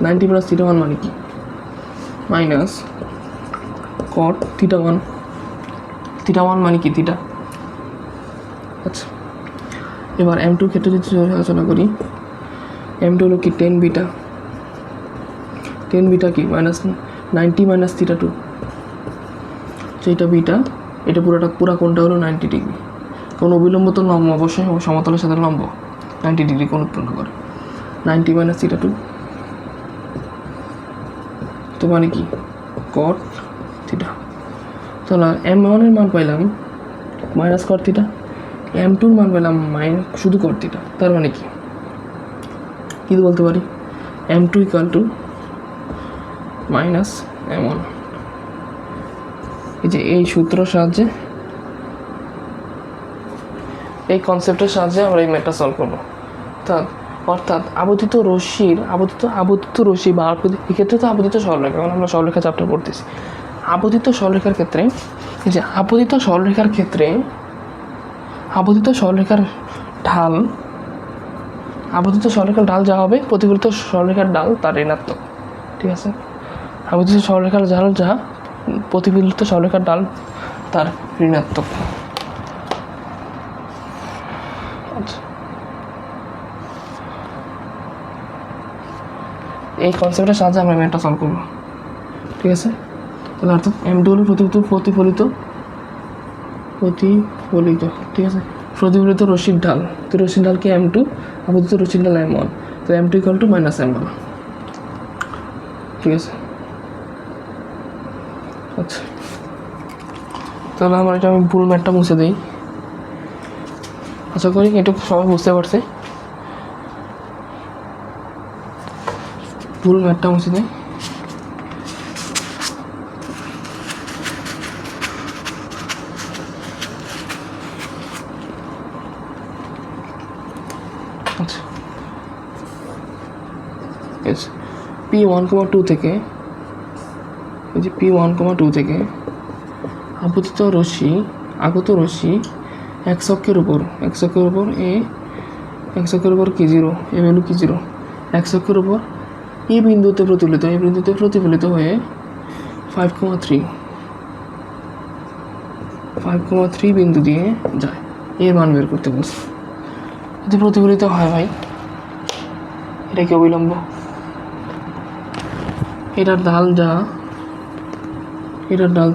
90 + θ1 মানে কি মাইনাস cot θ1, θ1 মানে কি θ। আচ্ছা, এবার m2 ক্ষেত্রে যদি আলোচনা করি, m2 হলো কি 10 বিটা কি -90 - θ2, সেইটা বিটা, এটা পুরা কোণটা হলো 90 ডিগ্রি। কোন অবিলম্ব তো লম্ব অবশ্যই সমতলের সাথে লম্ব 90 ডিগ্রি কোণ উৎপন্ন করে। 90 - θ2 তো মানে কি cot θ। তাহলে m1 এর মান পাইলাম -cot θ, m2 এর মান পেলাম শুধু cot θ। তার মানে কি বলতে পারি? m2 = -m1। এই যে এই সূত্রের সাহায্যে, এই কনসেপ্টের সাহায্যে আমরা এই ম্যাথটা সলভ করবো। অর্থাৎ আপতিত রশ্মির রশ্মি বা এক্ষেত্রে তো আপতিত সরলরেখা, কারণ আমরা সরলরেখা চ্যাপ্টার পড়তেছি। আপতিত সরলরেখার ক্ষেত্রে এই যে আপতিত সরলরেখার ঢাল যা হবে, প্রতিফলিত সরলরেখার ঢাল তার ঋণাত্মক, ঠিক আছে? আপতিত সরলরেখার ঢাল যা, প্রতিফলিত সরলরেখার ঢাল তার ঋণাত্মক। আচ্ছা, এই কনসেপ্টের সাহায্যে আমরা ম্যাথটা সলভ করবো, ঠিক আছে? তাহলে অর্থাৎ M2 হলো প্রতিফলিত, ঠিক আছে? প্রতিফলিত রশ্মির ঢাল, তো রশ্মির ঢাল কি M2, আপতিত রশ্মির ঢাল M1, তো M2 = -M1, ঠিক আছে? আচ্ছা, তাহলে আমি ভুল ম্যাথটা মুছে দিই। আশা করি এটুকু সবাই বুঝতে পারছে। ভুল ম্যাথটা মুছে দিই। আচ্ছা, P1,2 থেকে P1,2 থেকে আপতিত রশ্মি, আগত রশ্মি x অক্ষের উপর কি 0, এ ভ্যালু কি 0, x অক্ষের উপর এই বিন্দুতে প্রতিফলিত হয়ে 5,3 বিন্দু দিয়ে যায়, এর মান বের করতে বলছে। যদি প্রতিফলিত হয় ভাই, এটা কি অবিলম্ব, এটার ঢাল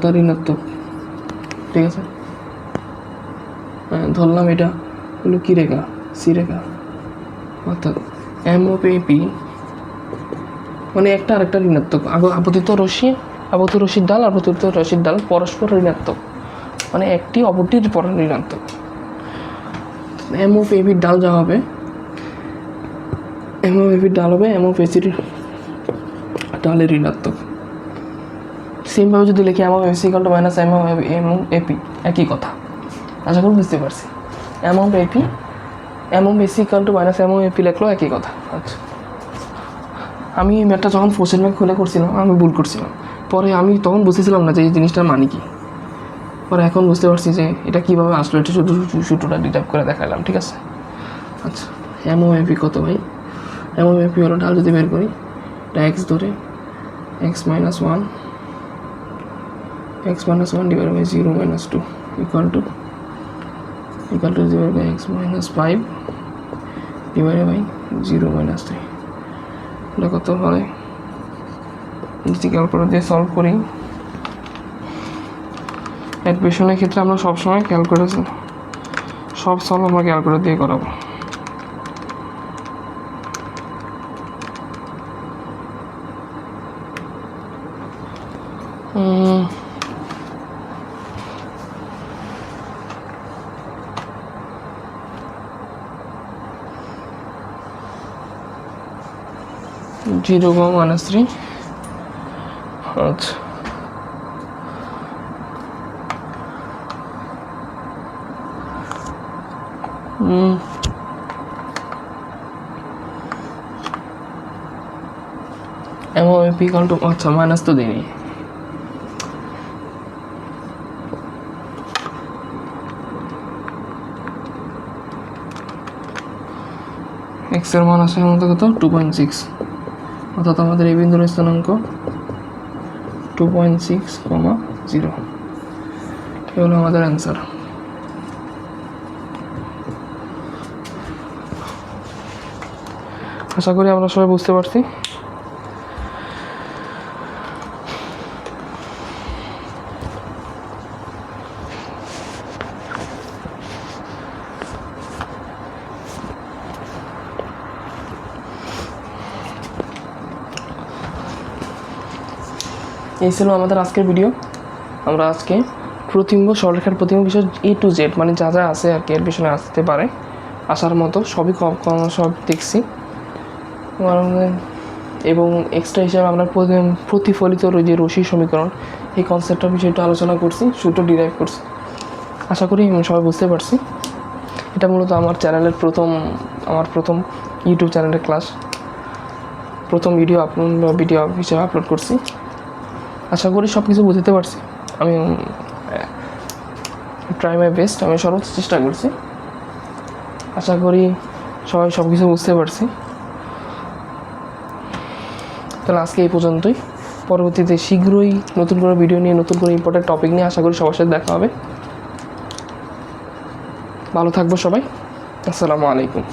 তার ঋণাত্মক, ঠিক আছে? ধরলাম এটা হলো কি রেখা, সি রেখা, অর্থাৎ MOP মানে একটা আরেকটা ঋণাত্মক। আপতিত রশ্মির ঢাল আর প্রতিফলিত রশ্মির ঢাল পরস্পর ঋণাত্মক, মানে একটি অপরটির পর ঋণাত্মক। MOP ঢাল যা হবে, MOP ঢাল হবে MOPCর ঢালের ঋণাত্মক। সেমভাবে যদি লিখি MOPC = -MOP, একই কথা। আশা করি বুঝতে পারছি। MOPC = -MOP লিখলেও একই কথা। আচ্ছা, আমি এই ম্যাথটা যখন কোশ্চেন ব্যাংক খুলে করছিলাম আমি ভুল করছিলাম, পরে আমি তখন বুঝতেছিলাম না যে এই জিনিসটার মানে কি, পরে এখন বুঝতে পারছি যে এটা কীভাবে আসলো, এটা শুধু সূত্রটা ডিটাইপ করে দেখালাম, ঠিক আছে? আচ্ছা, MOP কত ভাই? MOP হলো ঢাল যদি বের করি, এটা x ধরে x - 1 divided by 0 - 2 equal to 0 by x - 5 divided by 0 - 3। এটা কত হয় যদি ক্যালকুলেটর দিয়ে সলভ করি? অ্যাডমিশনের ক্ষেত্রে আমরা সবসময় ক্যালকুলেটর, সব সলভ আমরা ক্যালকুলেটর দিয়ে করাবো। 0 - 3। আচ্ছা, MOP = আচ্ছা মাইনাস তো দিইনি, x এর মান আছে আমাদের কত 2.6, অর্থাৎ আমাদের এই বিন্দুর স্থানাঙ্ক 2.6,0। এই হলো আমাদের অ্যান্সার। আশা করি আমরা সবাই বুঝতে পারছি। এই ছিল আমাদের আজকের ভিডিও। আমরা আজকে প্রতিবিম্ব, সরলরেখার প্রতিবিম্ব বিষয় A to Z মানে যা যা আছে আর কি এর পিছনে আসতে পারে, আসার মতো সবই সব দেখছি। এবং এক্সট্রা হিসাবে আমরা প্রতিফলিত যে রশ্মি সমীকরণ, এই কনসেপ্টটার বিষয়টা আলোচনা করছি, সূত্র ডিরাইভ করছি। আশা করি সবাই বুঝতে পারছি। এটা মূলত আমার চ্যানেলের প্রথম ইউটিউব চ্যানেলের ক্লাস, প্রথম ভিডিও হিসেবে আপলোড করছি। আশা করি সব কিছু বুঝতে পারছি। আমি ট্রাই মাই বেস্ট, আমি সর্বোচ্চ চেষ্টা করছি। আশা করি সবাই সব কিছু বুঝতে পারছি। তাহলে আজকে এই পর্যন্তই। পরবর্তীতে শীঘ্রই নতুন করে ভিডিও নিয়ে, নতুন করে ইম্পর্টেন্ট টপিক নিয়ে আশা করি সবার সাথে দেখা হবে। ভালো থাকবো সবাই। আসসালামু আলাইকুম।